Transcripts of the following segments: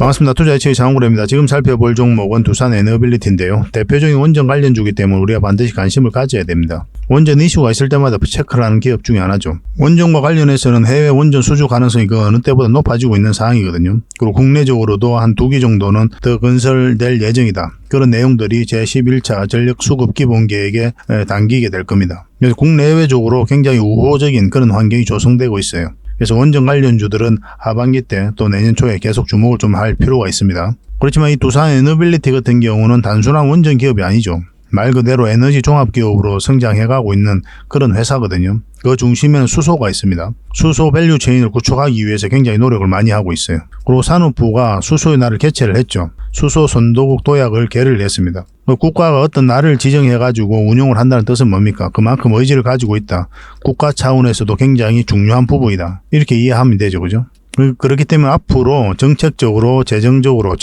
반갑습니다. 투자의체의 장훈구입니다. 지금 살펴볼 종목은 두산 에너빌리티인데요. 대표적인 원전 관련주기 때문에 우리가 반드시 관심을 가져야 됩니다. 원전 이슈가 있을 때마다 체크를 하는 기업 중에 하나죠. 원전과 관련해서는 해외 원전 수주 가능성이 그 어느 때보다 높아지고 있는 상황이거든요. 그리고 국내적으로도 한 2기 정도는 더 건설될 예정이다. 그런 내용들이 제11차 전력 수급 기본 계획에 담기게 될 겁니다. 그래서 국내외적으로 굉장히 우호적인 그런 환경이 조성되고 있어요. 그래서 원전 관련주들은 하반기 때 또 내년 초에 계속 주목을 좀 할 필요가 있습니다. 그렇지만 이 두산 에너빌리티 같은 경우는 단순한 원전 기업이 아니죠. 말 그대로 에너지 종합 기업으로 성장해가고 있는 그런 회사거든요. 그 중심에는 수소가 있습니다. 수소 밸류 체인을 구축하기 위해서 굉장히 노력을 많이 하고 있어요. 그리고 산업부가 수소의 날을 개최를 했죠. 수소 선도국 도약을 개를 했습니다. 국가가 어떤 날을 지정해가지고 운용을 한다는 뜻은 뭡니까? 그만큼 의지를 가지고 있다. 국가 차원에서도 굉장히 중요한 부분이다. 이렇게 이해하면 되죠. 그죠? 그렇기 때문에 앞으로 정책적으로, 재정적으로,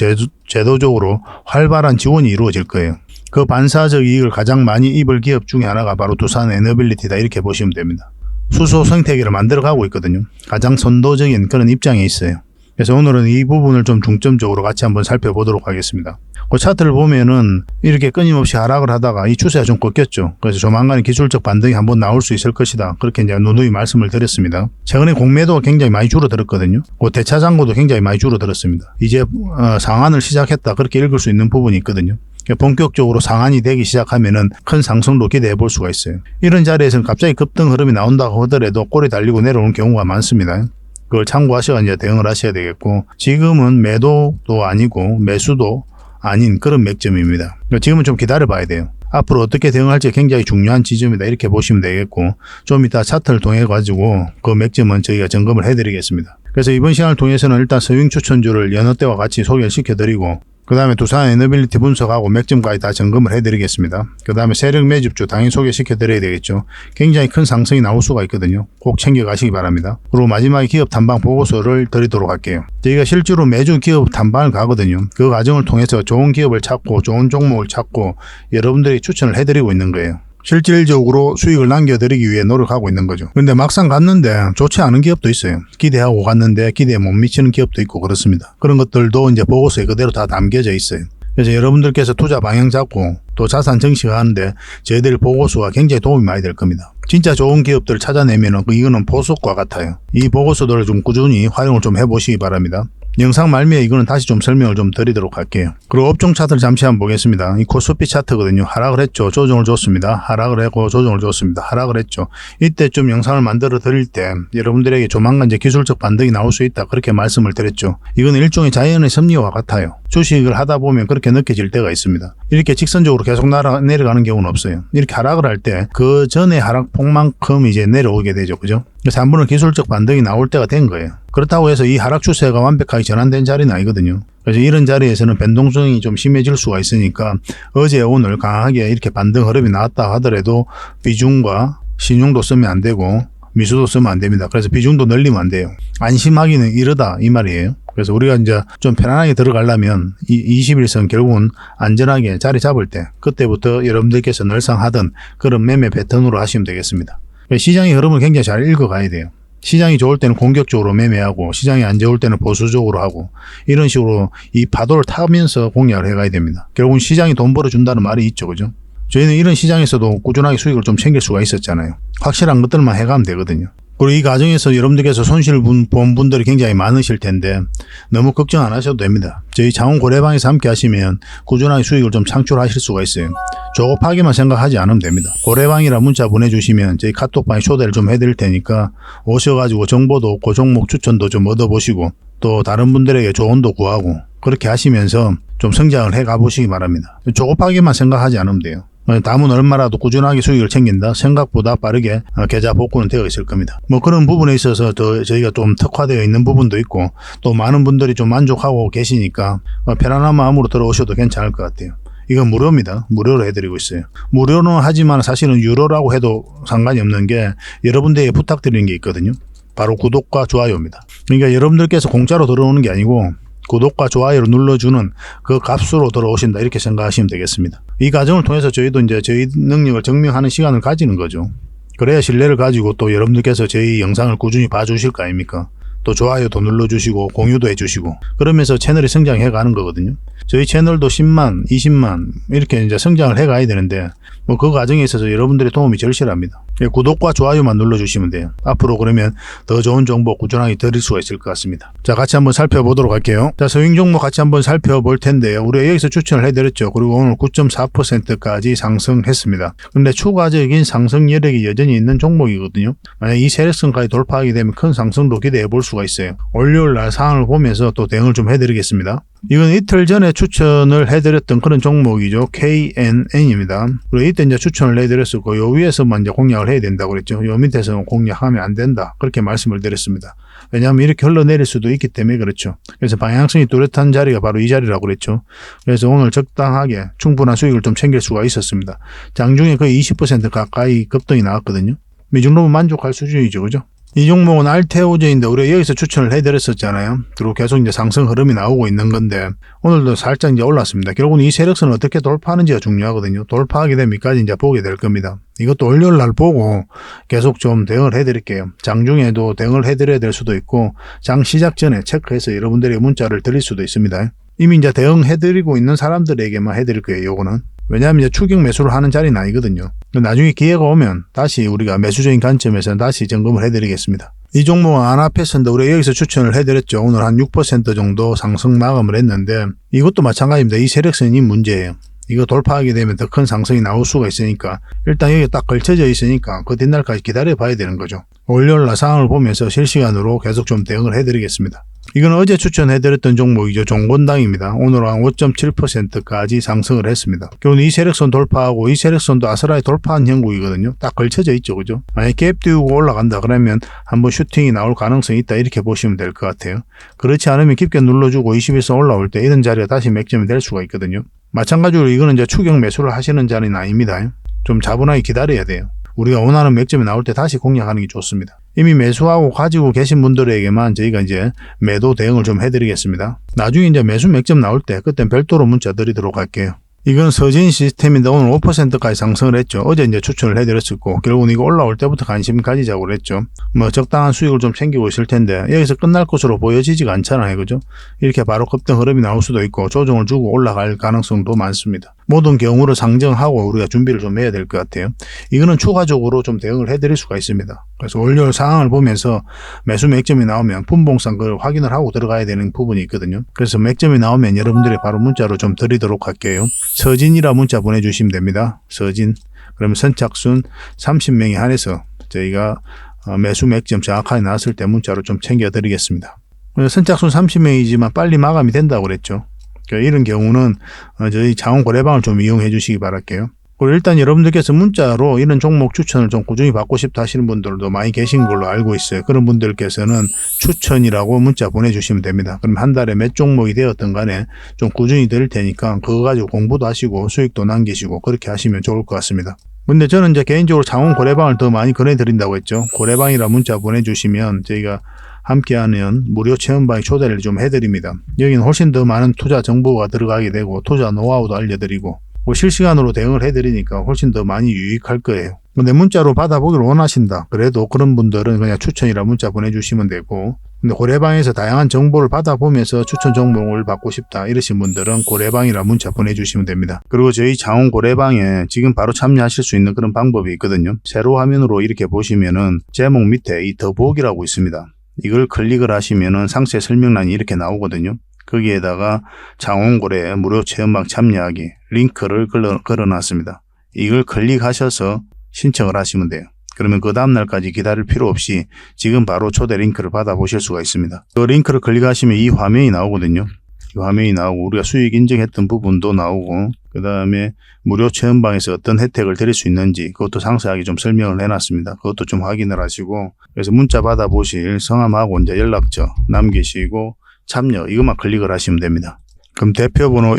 제도적으로 활발한 지원이 이루어질 거예요. 그 반사적 이익을 가장 많이 입을 기업 중에 하나가 바로 두산 에너빌리티다. 이렇게 보시면 됩니다. 수소 생태계를 만들어가고 있거든요. 가장 선도적인 그런 입장에 있어요. 그래서 오늘은 이 부분을 좀 중점적으로 같이 한번 살펴보도록 하겠습니다. 그 차트를 보면은 이렇게 끊임없이 하락을 하다가 이 추세가 좀 꺾였죠. 그래서 조만간 기술적 반등이 한번 나올 수 있을 것이다. 그렇게 이제 누누이 말씀을 드렸습니다. 최근에 공매도가 굉장히 많이 줄어들었거든요. 그 대차 잔고도 굉장히 많이 줄어들었습니다. 이제 상한을 시작했다. 그렇게 읽을 수 있는 부분이 있거든요. 본격적으로 상한이 되기 시작하면은 큰 상승도 기대해 볼 수가 있어요. 이런 자리에서는 갑자기 급등 흐름이 나온다고 하더라도 꼬리 달리고 내려오는 경우가 많습니다. 그걸 참고하셔서 이제 대응을 하셔야 되겠고, 지금은 매도도 아니고 매수도 아닌 그런 맥점입니다. 지금은 좀 기다려 봐야 돼요. 앞으로 어떻게 대응할지 굉장히 중요한 지점이다. 이렇게 보시면 되겠고, 좀 이따 차트를 통해 가지고 그 맥점은 저희가 점검을 해 드리겠습니다. 그래서 이번 시간을 통해서는 일단 서윙 추천주를 여느 때와 같이 소개를 시켜드리고, 그 다음에 두산 에너빌리티 분석하고 맥점까지 다 점검을 해드리겠습니다. 그 다음에 세력 매집주 당연히 소개시켜드려야 되겠죠. 굉장히 큰 상승이 나올 수가 있거든요. 꼭 챙겨가시기 바랍니다. 그리고 마지막에 기업 탐방 보고서를 드리도록 할게요. 저희가 실제로 매주 기업 탐방을 가거든요. 그 과정을 통해서 좋은 기업을 찾고 좋은 종목을 찾고 여러분들이 추천을 해드리고 있는 거예요. 실질적으로 수익을 남겨드리기 위해 노력하고 있는 거죠. 근데 막상 갔는데 좋지 않은 기업도 있어요. 기대하고 갔는데 기대에 못 미치는 기업도 있고 그렇습니다. 그런 것들도 이제 보고서에 그대로 다 담겨져 있어요. 그래서 여러분들께서 투자 방향 잡고 또 자산 정식을 하는데 저희들 보고서가 굉장히 도움이 많이 될 겁니다. 진짜 좋은 기업들을 찾아내면은 이거는 보석과 같아요. 이 보고서들을 좀 꾸준히 활용을 좀 해보시기 바랍니다. 영상 말미에 이거는 다시 좀 설명을 좀 드리도록 할게요. 그리고 업종 차트를 잠시 한번 보겠습니다. 이 코스피 차트거든요. 하락을 했죠. 조정을 줬습니다. 하락을 했고 조정을 줬습니다. 하락을 했죠. 이때 좀 영상을 만들어 드릴 때 여러분들에게 조만간 이제 기술적 반등이 나올 수 있다. 그렇게 말씀을 드렸죠. 이건 일종의 자연의 섭리와 같아요. 주식을 하다 보면 그렇게 느껴질 때가 있습니다. 이렇게 직선적으로 계속 내려가는 경우는 없어요. 이렇게 하락을 할 때 그 전에 하락폭만큼 이제 내려오게 되죠. 그죠? 그래서 한 번은 기술적 반등이 나올 때가 된 거예요. 그렇다고 해서 이 하락 추세가 완벽하게 전환된 자리는 아니거든요. 그래서 이런 자리에서는 변동성이 좀 심해질 수가 있으니까 어제 오늘 강하게 이렇게 반등 흐름이 나왔다 하더라도 비중과 신용도 쓰면 안 되고 미수도 쓰면 안 됩니다. 그래서 비중도 늘리면 안 돼요. 안심하기는 이르다 이 말이에요. 그래서 우리가 이제 좀 편안하게 들어가려면 이 21선 결국은 안전하게 자리 잡을 때 그때부터 여러분들께서 늘상 하던 그런 매매 패턴으로 하시면 되겠습니다. 시장의 흐름을 굉장히 잘 읽어가야 돼요. 시장이 좋을 때는 공격적으로 매매하고 시장이 안 좋을 때는 보수적으로 하고 이런 식으로 이 파도를 타면서 공략을 해가야 됩니다. 결국은 시장이 돈 벌어준다는 말이 있죠. 그죠? 저희는 이런 시장에서도 꾸준하게 수익을 좀 챙길 수가 있었잖아요. 확실한 것들만 해가면 되거든요. 그리고 이 과정에서 여러분들께서 손실 본 분들이 굉장히 많으실 텐데 너무 걱정 안 하셔도 됩니다. 저희 장원 고래방에서 함께 하시면 꾸준하게 수익을 좀 창출하실 수가 있어요. 조급하게만 생각하지 않으면 됩니다. 고래방이라 문자 보내주시면 저희 카톡방에 초대를 좀 해드릴 테니까 오셔가지고 정보도 없고 종목 추천도 좀 얻어보시고 또 다른 분들에게 조언도 구하고 그렇게 하시면서 좀 성장을 해 가보시기 바랍니다. 조급하게만 생각하지 않으면 돼요. 남은 얼마라도 꾸준하게 수익을 챙긴다. 생각보다 빠르게 계좌 복구는 되어 있을 겁니다. 뭐 그런 부분에 있어서 더 저희가 좀 특화되어 있는 부분도 있고 또 많은 분들이 좀 만족하고 계시니까 편안한 마음으로 들어오셔도 괜찮을 것 같아요. 이건 무료입니다. 무료로 해드리고 있어요. 무료는 하지만 사실은 유료라고 해도 상관이 없는 게 여러분들에게 부탁드리는 게 있거든요. 바로 구독과 좋아요입니다. 그러니까 여러분들께서 공짜로 들어오는 게 아니고 구독과 좋아요를 눌러주는 그 값으로 들어오신다 이렇게 생각하시면 되겠습니다. 이 과정을 통해서 저희도 이제 저희 능력을 증명하는 시간을 가지는 거죠. 그래야 신뢰를 가지고 또 여러분들께서 저희 영상을 꾸준히 봐주실 거 아닙니까? 또 좋아요도 눌러주시고 공유도 해주시고 그러면서 채널이 성장해 가는 거거든요. 저희 채널도 10만, 20만 이렇게 이제 성장을 해 가야 되는데 뭐 그 과정에 있어서 여러분들의 도움이 절실합니다. 구독과 좋아요만 눌러주시면 돼요. 앞으로 그러면 더 좋은 정보 꾸준하게 드릴 수가 있을 것 같습니다. 자, 같이 한번 살펴보도록 할게요. 자, 서윙 종목 같이 한번 살펴볼 텐데요. 우리가 여기서 추천을 해드렸죠. 그리고 오늘 9.4%까지 상승했습니다. 근데 추가적인 상승 여력이 여전히 있는 종목이거든요. 만약 이 세력선까지 돌파하게 되면 큰 상승도 기대해 볼 수가 있어요. 월요일 날 상황을 보면서 또 대응을 좀 해드리겠습니다. 이건 이틀 전에 추천을 해드렸던 그런 종목이죠. KNN입니다. 그리고 이때 이제 추천을 해드렸었고, 요 위에서만 이제 공략을 해야 된다고 그랬죠. 요 밑에서는 공략하면 안 된다. 그렇게 말씀을 드렸습니다. 왜냐하면 이렇게 흘러내릴 수도 있기 때문에 그렇죠. 그래서 방향성이 뚜렷한 자리가 바로 이 자리라고 그랬죠. 그래서 오늘 적당하게 충분한 수익을 좀 챙길 수가 있었습니다. 장중에 거의 20% 가까이 급등이 나왔거든요. 이 정도면 만족할 수준이죠. 그죠? 이 종목은 알테오제인데 우리가 여기서 추천을 해드렸었잖아요. 그리고 계속 이제 상승 흐름이 나오고 있는 건데 오늘도 살짝 이제 올랐습니다. 결국은 이 세력선을 어떻게 돌파하는지가 중요하거든요. 돌파하게 되면 여기까지 이제 보게 될 겁니다. 이것도 월요일 날 보고 계속 좀 대응을 해드릴게요. 장중에도 대응을 해드려야 될 수도 있고 장 시작 전에 체크해서 여러분들에게 문자를 드릴 수도 있습니다. 이미 이제 대응해드리고 있는 사람들에게만 해드릴 거예요. 요거는. 왜냐하면 이제 추격 매수를 하는 자리는 아니거든요. 나중에 기회가 오면 다시 우리가 매수적인 관점에서 다시 점검을 해드리겠습니다. 이 종목은 안아패스인데 우리가 여기서 추천을 해드렸죠. 오늘 한 6% 정도 상승 마감을 했는데 이것도 마찬가지입니다. 이 세력선이 문제예요. 이거 돌파하게 되면 더 큰 상승이 나올 수가 있으니까 일단 여기 딱 걸쳐져 있으니까 그 뒷날까지 기다려 봐야 되는 거죠. 월요일 날 상황을 보면서 실시간으로 계속 좀 대응을 해드리겠습니다. 이건 어제 추천해드렸던 종목이죠. 종건당입니다. 오늘 한 5.7%까지 상승을 했습니다. 결국 이 세력선 돌파하고 이 세력선도 아스라이 돌파한 형국이거든요. 딱 걸쳐져 있죠. 그죠? 만약에 갭 띄우고 올라간다 그러면 한번 슈팅이 나올 가능성이 있다 이렇게 보시면 될 것 같아요. 그렇지 않으면 깊게 눌러주고 21선 올라올 때 이런 자리가 다시 맥점이 될 수가 있거든요. 마찬가지로 이거는 이제 추격 매수를 하시는 자리는 아닙니다. 좀 차분하게 기다려야 돼요. 우리가 원하는 맥점이 나올 때 다시 공략하는 게 좋습니다. 이미 매수하고 가지고 계신 분들에게만 저희가 이제 매도 대응을 좀 해드리겠습니다. 나중에 이제 매수 맥점 나올 때 그땐 별도로 문자 드리도록 할게요. 이건 서진 시스템인데 오늘 5%까지 상승을 했죠. 어제 이제 추천을 해드렸었고 결국은 이거 올라올 때부터 관심 가지자고 그랬죠. 뭐 적당한 수익을 좀 챙기고 있을 텐데 여기서 끝날 것으로 보여지지가 않잖아요. 그죠? 이렇게 바로 급등 흐름이 나올 수도 있고 조정을 주고 올라갈 가능성도 많습니다. 모든 경우를 상정하고 우리가 준비를 좀 해야 될 것 같아요. 이거는 추가적으로 좀 대응을 해드릴 수가 있습니다. 그래서 월요일 상황을 보면서 매수 맥점이 나오면 분봉상 그걸 확인을 하고 들어가야 되는 부분이 있거든요. 그래서 맥점이 나오면 여러분들이 바로 문자로 좀 드리도록 할게요. 서진이라 문자 보내주시면 됩니다. 서진. 그러면 선착순 30명에 한해서 저희가 매수 맥점 정확하게 나왔을 때 문자로 좀 챙겨드리겠습니다. 선착순 30명이지만 빨리 마감이 된다고 그랬죠. 이런 경우는 저희 장원 거래방을 좀 이용해 주시기 바랄게요. 그리고 일단 여러분들께서 문자로 이런 종목 추천을 좀 꾸준히 받고 싶다 하시는 분들도 많이 계신 걸로 알고 있어요. 그런 분들께서는 추천이라고 문자 보내주시면 됩니다. 그럼 한 달에 몇 종목이 되었든 간에 좀 꾸준히 드릴 테니까 그거 가지고 공부도 하시고 수익도 남기시고 그렇게 하시면 좋을 것 같습니다. 근데 저는 이제 개인적으로 장원 거래방을 더 많이 권해드린다고 했죠. 거래방이라 문자 보내주시면 저희가 함께하는 무료 체험방에 초대를 좀 해드립니다. 여기는 훨씬 더 많은 투자 정보가 들어가게 되고 투자 노하우도 알려드리고 실시간으로 대응을 해드리니까 훨씬 더 많이 유익할 거예요. 근데 문자로 받아보기를 원하신다. 그래도 그런 분들은 그냥 추천이라 문자 보내주시면 되고 근데 고래방에서 다양한 정보를 받아보면서 추천 종목을 받고 싶다 이러신 분들은 고래방이라 문자 보내주시면 됩니다. 그리고 저희 장원 고래방에 지금 바로 참여하실 수 있는 그런 방법이 있거든요. 세로 화면으로 이렇게 보시면은 제목 밑에 이 더보기라고 있습니다. 이걸 클릭을 하시면은 상세 설명란이 이렇게 나오거든요. 거기에다가 장원고래 무료 체험방 참여하기 링크를 걸어놨습니다. 이걸 클릭하셔서 신청을 하시면 돼요. 그러면 그 다음날까지 기다릴 필요 없이 지금 바로 초대 링크를 받아보실 수가 있습니다. 그 링크를 클릭하시면 이 화면이 나오거든요. 이 화면이 나오고 우리가 수익 인증했던 부분도 나오고 그 다음에 무료 체험방에서 어떤 혜택을 드릴 수 있는지 그것도 상세하게 좀 설명을 해놨습니다. 그것도 좀 확인을 하시고 그래서 문자 받아보실 성함하고 이제 연락처 남기시고 참여 이것만 클릭을 하시면 됩니다. 그럼 대표번호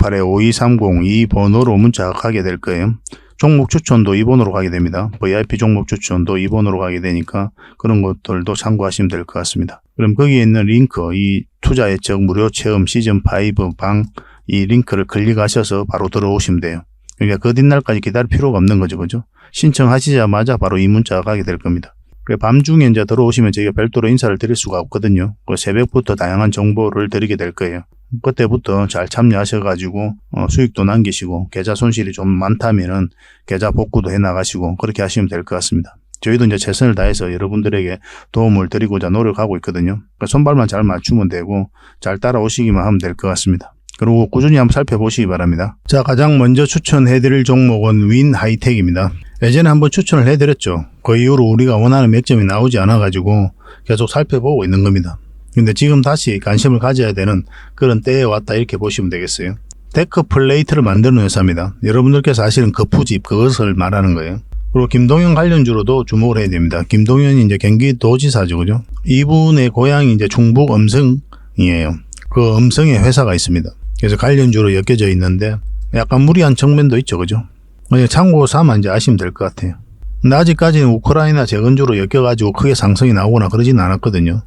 1668-5230 이 번호로 문자가 가게 될 거예요. 종목 추천도 이 번호로 가게 됩니다. VIP 종목 추천도 이 번호로 가게 되니까 그런 것들도 참고하시면 될 것 같습니다. 그럼 거기에 있는 링크 이 투자 예측 무료 체험 시즌5 방 이 링크를 클릭하셔서 바로 들어오시면 돼요. 그러니까 그 뒷날까지 기다릴 필요가 없는 거죠. 그죠? 신청하시자마자 바로 이 문자가 가게 될 겁니다. 밤중에 이제 들어오시면 저희가 별도로 인사를 드릴 수가 없거든요. 새벽부터 다양한 정보를 드리게 될 거예요. 그때부터 잘 참여하셔가지고 수익도 남기시고 계좌 손실이 좀 많다면은 계좌 복구도 해 나가시고 그렇게 하시면 될 것 같습니다. 저희도 이제 최선을 다해서 여러분들에게 도움을 드리고자 노력하고 있거든요. 손발만 잘 맞추면 되고 잘 따라오시기만 하면 될 것 같습니다. 그리고 꾸준히 한번 살펴보시기 바랍니다. 자, 가장 먼저 추천해드릴 종목은 윈 하이텍입니다. 예전에 한번 추천을 해드렸죠. 그 이후로 우리가 원하는 맥점이 나오지 않아가지고 계속 살펴보고 있는 겁니다. 근데 지금 다시 관심을 가져야 되는 그런 때에 왔다 이렇게 보시면 되겠어요. 데크 플레이트를 만드는 회사입니다. 여러분들께서 아시는 거푸집 그것을 말하는 거예요. 그리고 김동연 관련주로도 주목을 해야 됩니다. 김동연이 이제 경기도지사죠, 그죠? 이분의 고향이 이제 충북 음성이에요. 그 음성에 회사가 있습니다. 그래서 관련주로 엮여져 있는데 약간 무리한 측면도 있죠, 그죠? 참고 삼아 이제 아시면 될 것 같아요. 근데 아직까지는 우크라이나 재건주로 엮여가지고 크게 상승이 나오거나 그러진 않았거든요.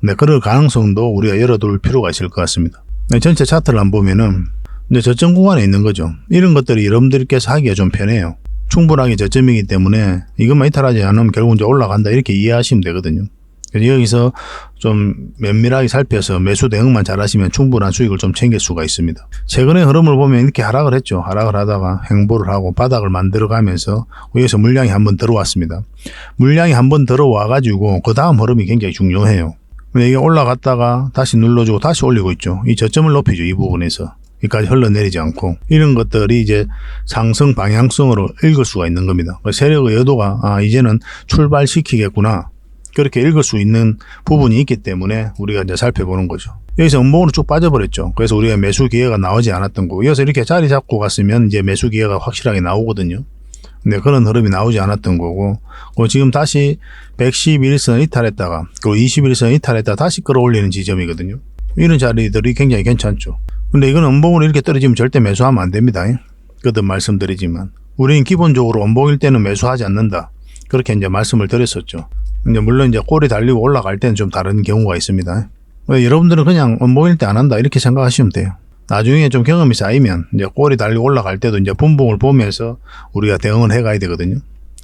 근데 그럴 가능성도 우리가 열어둘 필요가 있을 것 같습니다. 전체 차트를 안 보면은 이제 저점 구간에 있는 거죠. 이런 것들이 여러분들께서 하기가 좀 편해요. 충분하게 저점이기 때문에 이것만 이탈하지 않으면 결국 이제 올라간다 이렇게 이해하시면 되거든요. 그래서 여기서 좀 면밀하게 살펴서 매수 대응만 잘 하시면 충분한 수익을 좀 챙길 수가 있습니다. 최근의 흐름을 보면 이렇게 하락을 했죠. 하락을 하다가 횡보를 하고 바닥을 만들어 가면서 여기서 물량이 한번 들어왔습니다. 물량이 한번 들어와 가지고 그 다음 흐름이 굉장히 중요해요. 근데 이게 올라갔다가 다시 눌러주고 다시 올리고 있죠. 이 저점을 높이죠. 이 부분에서. 여기까지 흘러내리지 않고 이런 것들이 이제 상승 방향성으로 읽을 수가 있는 겁니다. 세력의 의도가 이제는 출발시키겠구나 그렇게 읽을 수 있는 부분이 있기 때문에 우리가 이제 살펴보는 거죠. 여기서 음봉으로 쭉 빠져버렸죠. 그래서 우리가 매수 기회가 나오지 않았던 거고 이어서 이렇게 자리 잡고 갔으면 이제 매수 기회가 확실하게 나오거든요. 근데 그런 흐름이 나오지 않았던 거고 지금 다시 111선 이탈했다가 그리고 21선 이탈했다가 다시 끌어올리는 지점이거든요. 이런 자리들이 굉장히 괜찮죠. 근데 이건 음봉으로 이렇게 떨어지면 절대 매수하면 안 됩니다. 거듭 말씀드리지만 우리는 기본적으로 음봉일 때는 매수하지 않는다. 그렇게 이제 말씀을 드렸었죠. 근데 물론 이제 꼬리 달리고 올라갈 때는 좀 다른 경우가 있습니다. 여러분들은 그냥 음봉일 때 안 한다 이렇게 생각하시면 돼요. 나중에 좀 경험이 쌓이면 이제 꼬리 달리고 올라갈 때도 이제 분봉을 보면서 우리가 대응을 해가야 되거든요.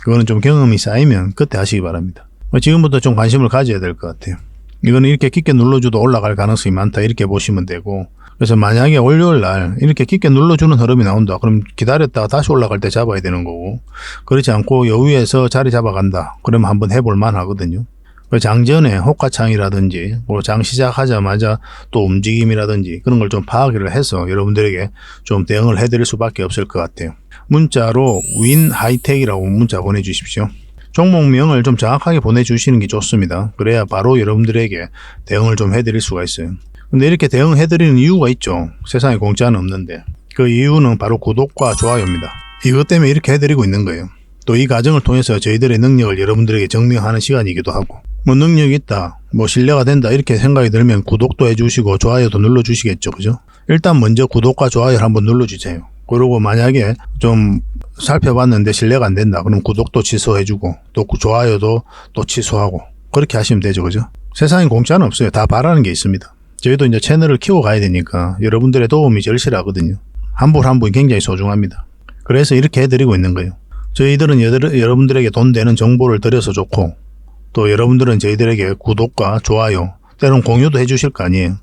그거는 좀 경험이 쌓이면 그때 하시기 바랍니다. 지금부터 좀 관심을 가져야 될 것 같아요. 이거는 이렇게 깊게 눌러줘도 올라갈 가능성이 많다 이렇게 보시면 되고 그래서 만약에 월요일 날 이렇게 깊게 눌러주는 흐름이 나온다. 그럼 기다렸다가 다시 올라갈 때 잡아야 되는 거고 그렇지 않고 여유에서 자리 잡아간다. 그러면 한번 해볼 만하거든요. 장전에 호가창이라든지 장 시작하자마자 또 움직임이라든지 그런 걸 좀 파악을 해서 여러분들에게 좀 대응을 해드릴 수밖에 없을 것 같아요. 문자로 윈 하이텍이라고 문자 보내주십시오. 종목명을 좀 정확하게 보내주시는 게 좋습니다. 그래야 바로 여러분들에게 대응을 좀 해드릴 수가 있어요. 근데 이렇게 대응해드리는 이유가 있죠. 세상에 공짜는 없는데 그 이유는 바로 구독과 좋아요입니다. 이것 때문에 이렇게 해드리고 있는 거예요. 또 이 과정을 통해서 저희들의 능력을 여러분들에게 증명하는 시간이기도 하고 능력이 있다, 신뢰가 된다 이렇게 생각이 들면 구독도 해주시고 좋아요도 눌러주시겠죠. 그죠? 일단 먼저 구독과 좋아요를 한번 눌러주세요. 그리고 만약에 좀 살펴봤는데 신뢰가 안 된다 그럼 구독도 취소해주고 또 좋아요도 또 취소하고 그렇게 하시면 되죠. 그죠? 세상에 공짜는 없어요. 다 바라는 게 있습니다. 저희도 이제 채널을 키워가야 되니까 여러분들의 도움이 절실하거든요. 한 분 한 분이 굉장히 소중합니다. 그래서 이렇게 해드리고 있는 거예요. 저희들은 여러분들에게 돈 되는 정보를 드려서 좋고 또 여러분들은 저희들에게 구독과 좋아요 때로는 공유도 해주실 거 아니에요.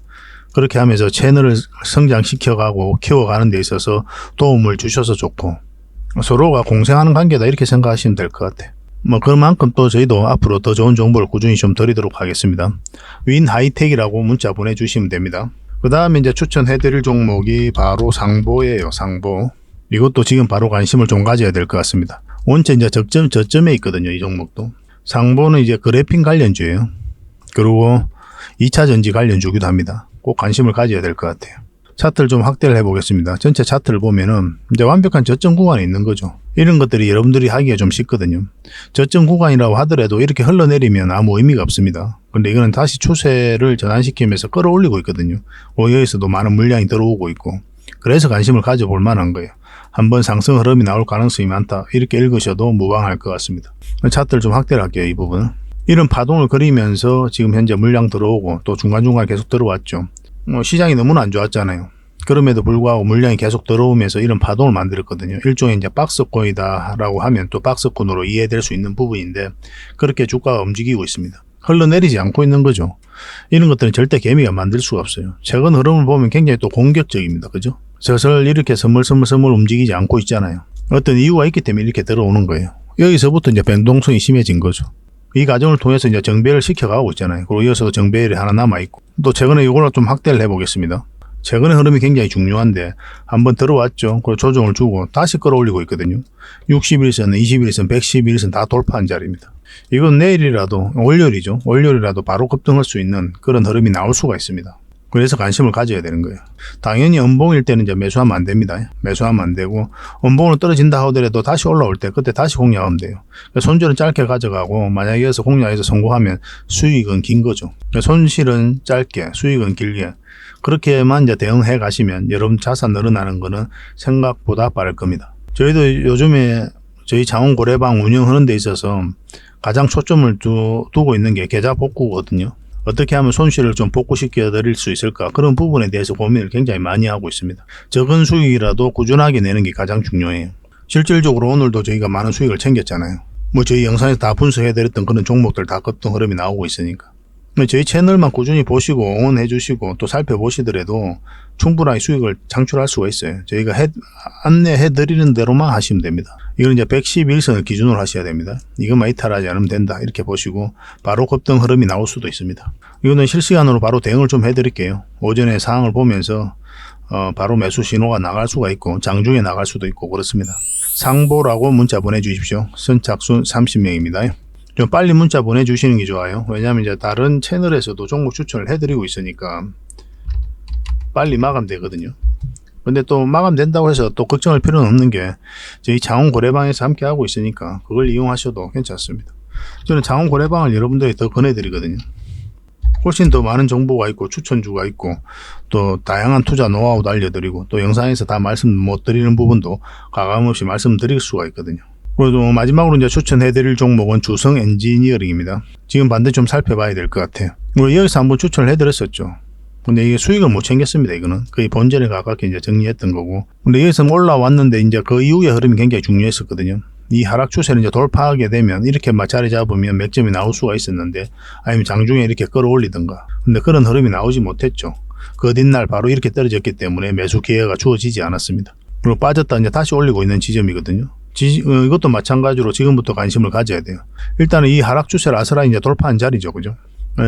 그렇게 하면서 채널을 성장시켜가고 키워가는 데 있어서 도움을 주셔서 좋고 서로가 공생하는 관계다 이렇게 생각하시면 될 것 같아요. 그만큼 또 저희도 앞으로 더 좋은 정보를 꾸준히 좀 드리도록 하겠습니다. 윈 하이텍이라고 문자 보내주시면 됩니다. 그 다음에 이제 추천해드릴 종목이 바로 상보예요. 상보. 이것도 지금 바로 관심을 좀 가져야 될 것 같습니다. 원체 이제 저점에 있거든요. 이 종목도. 상보는 이제 그래핀 관련주예요. 그리고 2차 전지 관련주기도 합니다. 꼭 관심을 가져야 될 것 같아요. 차트를 좀 확대를 해보겠습니다. 전체 차트를 보면은 이제 완벽한 저점 구간에 있는 거죠. 이런 것들이 여러분들이 하기가 좀 쉽거든요. 저점 구간이라고 하더라도 이렇게 흘러내리면 아무 의미가 없습니다. 근데 이거는 다시 추세를 전환시키면서 끌어올리고 있거든요. 여기서도 많은 물량이 들어오고 있고 그래서 관심을 가져볼 만한 거예요. 한번 상승 흐름이 나올 가능성이 많다. 이렇게 읽으셔도 무방할 것 같습니다. 차트를 좀 확대를 할게요. 이 부분은. 이런 파동을 그리면서 지금 현재 물량 들어오고 또 중간중간 계속 들어왔죠. 시장이 너무나 안 좋았잖아요. 그럼에도 불구하고 물량이 계속 들어오면서 이런 파동을 만들었거든요. 일종의 이제 박스권이다라고 하면 또 박스권으로 이해될 수 있는 부분인데 그렇게 주가가 움직이고 있습니다. 흘러내리지 않고 있는 거죠. 이런 것들은 절대 개미가 만들 수가 없어요. 최근 흐름을 보면 굉장히 또 공격적입니다. 그죠? 슬슬 이렇게 스멀스멀 움직이지 않고 있잖아요. 어떤 이유가 있기 때문에 이렇게 들어오는 거예요. 여기서부터 이제 변동성이 심해진 거죠. 이 과정을 통해서 이제 정배를 시켜가고 있잖아요. 그리고 이어서 정배열이 하나 남아있고 또 최근에 이걸로 좀 확대를 해보겠습니다. 최근의 흐름이 굉장히 중요한데 한번 들어왔죠. 그리고 조정을 주고 다시 끌어올리고 있거든요. 60일선, 21일선, 111일선 다 돌파한 자리입니다. 이건 내일이라도 월요일이죠. 월요일이라도 바로 급등할 수 있는 그런 흐름이 나올 수가 있습니다. 그래서 관심을 가져야 되는 거예요. 당연히 음봉일 때는 이제 매수하면 안 됩니다. 매수하면 안 되고 음봉으로 떨어진다 하더라도 다시 올라올 때 그때 다시 공략하면 돼요. 손절은 짧게 가져가고 만약에 여기서 공략해서 성공하면 수익은 긴 거죠. 손실은 짧게 수익은 길게 그렇게만 이제 대응해 가시면 여러분 자산 늘어나는 거는 생각보다 빠를 겁니다. 저희도 요즘에 저희 장원 고래방 운영하는 데 있어서 가장 초점을 두고 있는 게 계좌 복구거든요. 어떻게 하면 손실을 좀 복구시켜 드릴 수 있을까 그런 부분에 대해서 고민을 굉장히 많이 하고 있습니다. 적은 수익이라도 꾸준하게 내는 게 가장 중요해요. 실질적으로 오늘도 저희가 많은 수익을 챙겼잖아요. 뭐 저희 영상에서 다 분석해 드렸던 그런 종목들 다 급등 흐름이 나오고 있으니까. 저희 채널만 꾸준히 보시고 응원해 주시고 또 살펴보시더라도 충분하게 수익을 창출할 수가 있어요. 저희가 안내해 드리는 대로만 하시면 됩니다. 이건 이제 111선을 기준으로 하셔야 됩니다. 이것만 이탈하지 않으면 된다 이렇게 보시고 바로 급등 흐름이 나올 수도 있습니다. 이거는 실시간으로 바로 대응을 좀 해드릴게요. 오전에 상황을 보면서 바로 매수 신호가 나갈 수가 있고 장중에 나갈 수도 있고 그렇습니다. 상보라고 문자 보내주십시오. 선착순 30명입니다. 좀 빨리 문자 보내주시는 게 좋아요. 왜냐하면 이제 다른 채널에서도 종목 추천을 해드리고 있으니까 빨리 마감되거든요. 근데 또 마감된다고 해서 또 걱정할 필요는 없는 게 저희 장원 고래방에서 함께 하고 있으니까 그걸 이용하셔도 괜찮습니다. 저는 장원 고래방을 여러분들이 더 권해드리거든요. 훨씬 더 많은 정보가 있고 추천주가 있고 또 다양한 투자 노하우도 알려드리고 또 영상에서 다 말씀 못 드리는 부분도 가감없이 말씀드릴 수가 있거든요. 그리고 마지막으로 이제 추천해드릴 종목은 주성 엔지니어링입니다. 지금 반드시 좀 살펴봐야 될 것 같아요. 우리 여기서 한번 추천을 해드렸었죠. 근데 이게 수익을 못 챙겼습니다. 이거는 거의 본전에 가깝게 이제 정리했던 거고. 근데 여기서 올라왔는데 이제 그 이후의 흐름이 굉장히 중요했었거든요. 이 하락 추세를 이제 돌파하게 되면 이렇게 막 자리 잡으면 맥점이 나올 수가 있었는데 아니면 장중에 이렇게 끌어올리든가. 근데 그런 흐름이 나오지 못했죠. 그 뒷날 바로 이렇게 떨어졌기 때문에 매수 기회가 주어지지 않았습니다. 그리고 빠졌다 이제 다시 올리고 있는 지점이거든요. 이것도 마찬가지로 지금부터 관심을 가져야 돼요. 일단은 이 하락 추세를 아스라이 이제 돌파한 자리죠. 그죠?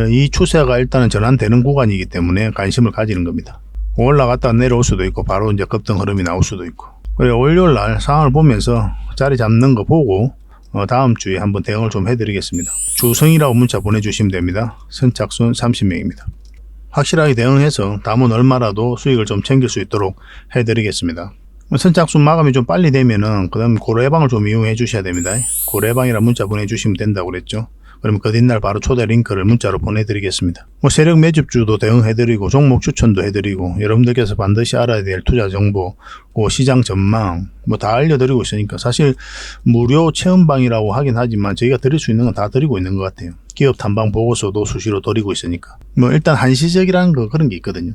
이 추세가 일단은 전환되는 구간이기 때문에 관심을 가지는 겁니다. 올라갔다 내려올 수도 있고 바로 이제 급등 흐름이 나올 수도 있고. 그리고 월요일 날 상황을 보면서 자리 잡는 거 보고 다음 주에 한번 대응을 좀 해드리겠습니다. 주성이라고 문자 보내주시면 됩니다. 선착순 30명입니다. 확실하게 대응해서 남은 얼마라도 수익을 좀 챙길 수 있도록 해드리겠습니다. 선착순 마감이 좀 빨리 되면은 그 다음 고래방을 좀 이용해 주셔야 됩니다. 고래방이라 문자 보내주시면 된다고 그랬죠. 그러면 그 뒷날 바로 초대 링크를 문자로 보내드리겠습니다. 세력 매집주도 대응해드리고 종목 추천도 해드리고 여러분들께서 반드시 알아야 될 투자 정보, 시장 전망 다 알려드리고 있으니까 사실 무료 체험방이라고 하긴 하지만 저희가 드릴 수 있는 건 다 드리고 있는 것 같아요. 기업 탐방 보고서도 수시로 드리고 있으니까 일단 한시적이라는 그런 게 있거든요.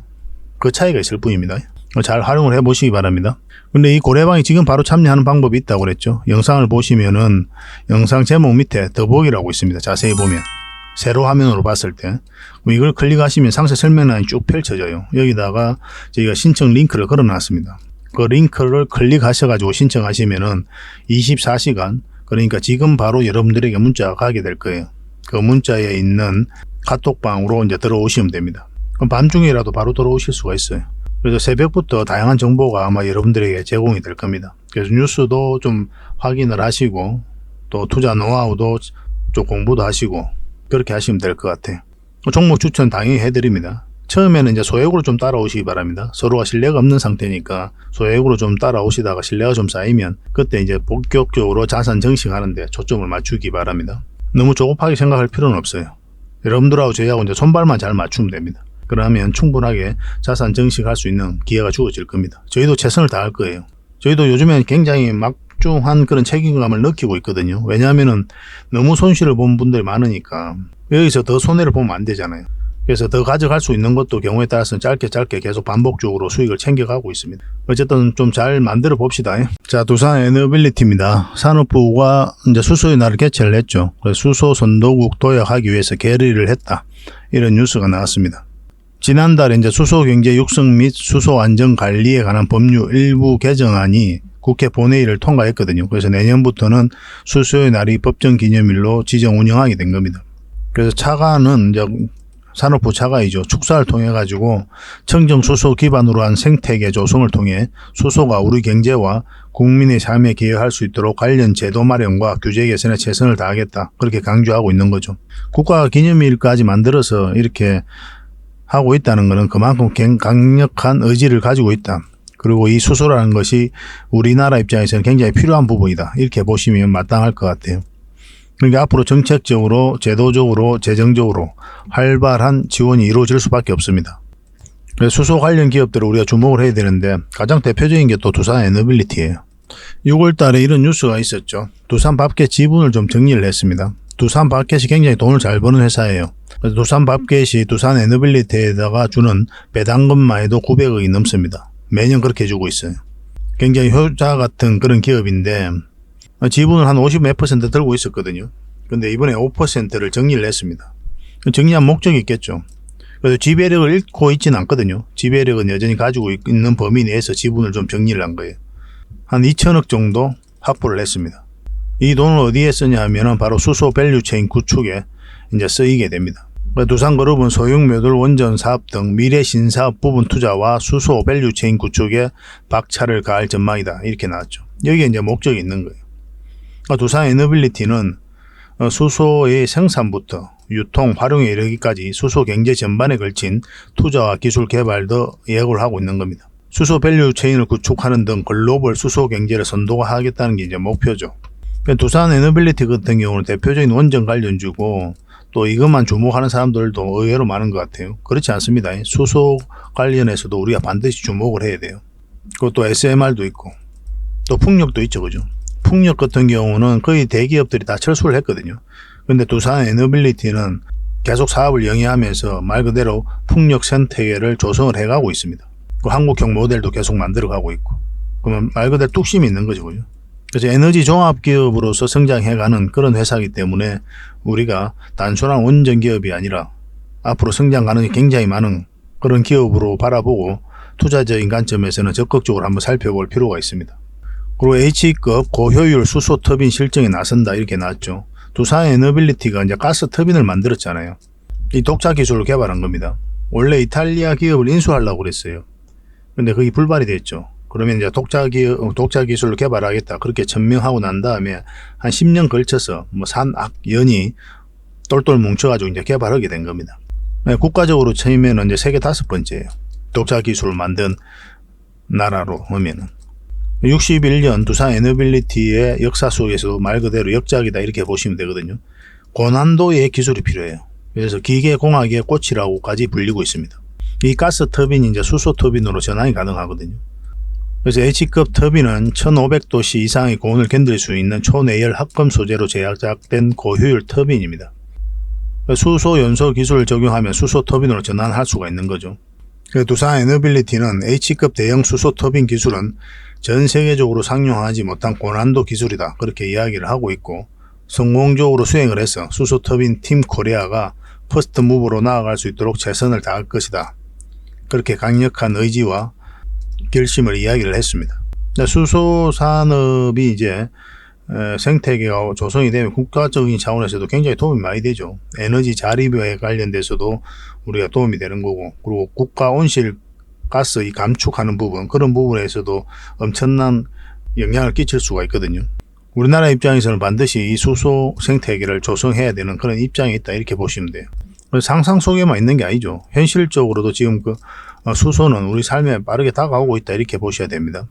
그 차이가 있을 뿐입니다. 잘 활용을 해보시기 바랍니다. 근데 이 고래방이 지금 바로 참여하는 방법이 있다고 그랬죠. 영상을 보시면은 영상 제목 밑에 더보기라고 있습니다. 자세히 보면 세로 화면으로 봤을 때 이걸 클릭하시면 상세 설명란이 쭉 펼쳐져요. 여기다가 저희가 신청 링크를 걸어 놨습니다. 그 링크를 클릭하셔가지고 신청하시면은 24시간 그러니까 지금 바로 여러분들에게 문자가 가게 될 거예요. 그 문자에 있는 카톡방으로 이제 들어오시면 됩니다. 그럼 밤중이라도 바로 들어오실 수가 있어요. 그래서 새벽부터 다양한 정보가 아마 여러분들에게 제공이 될 겁니다. 그래서 뉴스도 좀 확인을 하시고 또 투자 노하우도 좀 공부도 하시고 그렇게 하시면 될 것 같아요. 종목 추천 당연히 해드립니다. 처음에는 이제 소액으로 좀 따라오시기 바랍니다. 서로가 신뢰가 없는 상태니까 소액으로 좀 따라오시다가 신뢰가 좀 쌓이면 그때 이제 본격적으로 자산 증식하는데 초점을 맞추기 바랍니다. 너무 조급하게 생각할 필요는 없어요. 여러분들하고 저희하고 이제 손발만 잘 맞추면 됩니다. 그러면 충분하게 자산 증식할 수 있는 기회가 주어질 겁니다. 저희도 최선을 다할 거예요. 저희도 요즘엔 굉장히 막중한 그런 책임감을 느끼고 있거든요. 왜냐하면은 너무 손실을 본 분들이 많으니까 여기서 더 손해를 보면 안 되잖아요. 그래서 더 가져갈 수 있는 것도 경우에 따라서는 짧게 계속 반복적으로 수익을 챙겨가고 있습니다. 어쨌든 좀 잘 만들어 봅시다. 자, 두산 에너빌리티입니다. 산업부가 이제 수소의 날을 개최를 했죠. 그래서 수소 선도국 도약하기 위해서 결의를 했다. 이런 뉴스가 나왔습니다. 지난달에 이제 수소 경제 육성 및 수소 안전 관리에 관한 법률 일부 개정안이 국회 본회의를 통과했거든요. 그래서 내년부터는 수소의 날이 법정 기념일로 지정 운영하게 된 겁니다. 그래서 차관은 이제 산업부 차관이죠. 축사를 통해 가지고 청정 수소 기반으로 한 생태계 조성을 통해 수소가 우리 경제와 국민의 삶에 기여할 수 있도록 관련 제도 마련과 규제 개선에 최선을 다하겠다. 그렇게 강조하고 있는 거죠. 국가 기념일까지 만들어서 이렇게 하고 있다는 것은 그만큼 강력한 의지를 가지고 있다. 그리고 이 수소라는 것이 우리나라 입장에서는 굉장히 필요한 부분이다. 이렇게 보시면 마땅할 것 같아요. 그러니까 앞으로 정책적으로, 제도적으로, 재정적으로 활발한 지원이 이루어질 수밖에 없습니다. 그래서 수소 관련 기업들을 우리가 주목을 해야 되는데 가장 대표적인 게 또 두산 에너빌리티예요. 6월 달에 이런 뉴스가 있었죠. 두산 밥켓 지분을 좀 정리를 했습니다. 두산 밥켓이 굉장히 돈을 잘 버는 회사예요. 그래서 두산 밥켓이 두산 에너빌리티에다가 주는 배당금만 해도 900억이 넘습니다. 매년 그렇게 주고 있어요. 굉장히 효자 같은 그런 기업인데 지분을 한 50 몇 % 들고 있었거든요. 근데 이번에 5%를 정리를 했습니다. 정리한 목적이 있겠죠. 그래서 지배력을 잃고 있지는 않거든요. 지배력은 여전히 가지고 있는 범위 내에서 지분을 좀 정리를 한 거예요. 한 2천억 정도 확보를 했습니다. 이 돈을 어디에 쓰냐 하면은 바로 수소 밸류체인 구축에 이제 쓰이게 됩니다. 두산그룹은 소형모듈 원전 사업 등 미래 신사업 부분 투자와 수소 밸류체인 구축에 박차를 가할 전망이다. 이렇게 나왔죠. 여기에 이제 목적이 있는 거예요. 두산 에너빌리티는 수소의 생산부터 유통, 활용에 이르기까지 수소 경제 전반에 걸친 투자와 기술 개발도 예고를 하고 있는 겁니다. 수소 밸류 체인을 구축하는 등 글로벌 수소 경제를 선도하겠다는 게 이제 목표죠. 두산 에너빌리티 같은 경우는 대표적인 원전 관련주고 또 이것만 주목하는 사람들도 의외로 많은 것 같아요. 그렇지 않습니다. 수소 관련해서도 우리가 반드시 주목을 해야 돼요. 그것도 SMR도 있고 또 풍력도 있죠. 그죠? 풍력 같은 경우는 거의 대기업들이 다 철수를 했거든요. 근데 두산 에너빌리티는 계속 사업을 영위하면서 말 그대로 풍력 생태계를 조성을 해가고 있습니다. 그 한국형 모델도 계속 만들어가고 있고. 그러면 말 그대로 뚝심이 있는 거죠. 그죠? 그래서 에너지 종합기업으로서 성장해가는 그런 회사이기 때문에 우리가 단순한 원전 기업이 아니라 앞으로 성장 가능성이 굉장히 많은 그런 기업으로 바라보고 투자적인 관점에서는 적극적으로 한번 살펴볼 필요가 있습니다. 그리고 H급 고효율 수소 터빈 실증에 나선다 이렇게 나왔죠. 두산 에너빌리티가 이제 가스 터빈을 만들었잖아요. 이 독자 기술을 개발한 겁니다. 원래 이탈리아 기업을 인수하려고 그랬어요. 근데 그게 불발이 됐죠. 그러면 이제 독자 기술을 개발하겠다. 그렇게 천명하고 난 다음에 한 10년 걸쳐서 산악연이 똘똘 뭉쳐가지고 이제 개발하게 된 겁니다. 국가적으로 치면은 이제 세계 5번째예요. 독자 기술을 만든 나라로 보면은. 61년 두산 에너빌리티의 역사 속에서도 말 그대로 역작이다 이렇게 보시면 되거든요. 고난도의 기술이 필요해요. 그래서 기계공학의 꽃이라고까지 불리고 있습니다. 이 가스 터빈이 이제 수소 터빈으로 전환이 가능하거든요. 그래서 H급 터빈은 1500도씨 이상의 고온을 견딜 수 있는 초내열 합금 소재로 제작된 고효율 터빈입니다. 수소 연소 기술을 적용하면 수소 터빈으로 전환할 수가 있는 거죠. 두산 에너빌리티는 H급 대형 수소 터빈 기술은 전 세계적으로 상용하지 못한 고난도 기술이다. 그렇게 이야기를 하고 있고 성공적으로 수행을 해서 수소 터빈 팀 코리아가 퍼스트 무브로 나아갈 수 있도록 최선을 다할 것이다. 그렇게 강력한 의지와 결심을 이야기를 했습니다. 수소 산업이 이제 생태계가 조성이 되면 국가적인 차원에서도 굉장히 도움이 많이 되죠. 에너지 자립에 관련돼서도 우리가 도움이 되는 거고, 그리고 국가 온실 가스 이 감축하는 부분, 그런 부분에서도 엄청난 영향을 끼칠 수가 있거든요. 우리나라 입장에서는 반드시 이 수소 생태계를 조성해야 되는 그런 입장이 있다 이렇게 보시면 돼요. 상상 속에만 있는 게 아니죠. 현실적으로도 지금 수소는 우리 삶에 빠르게 다가오고 있다 이렇게 보셔야 됩니다.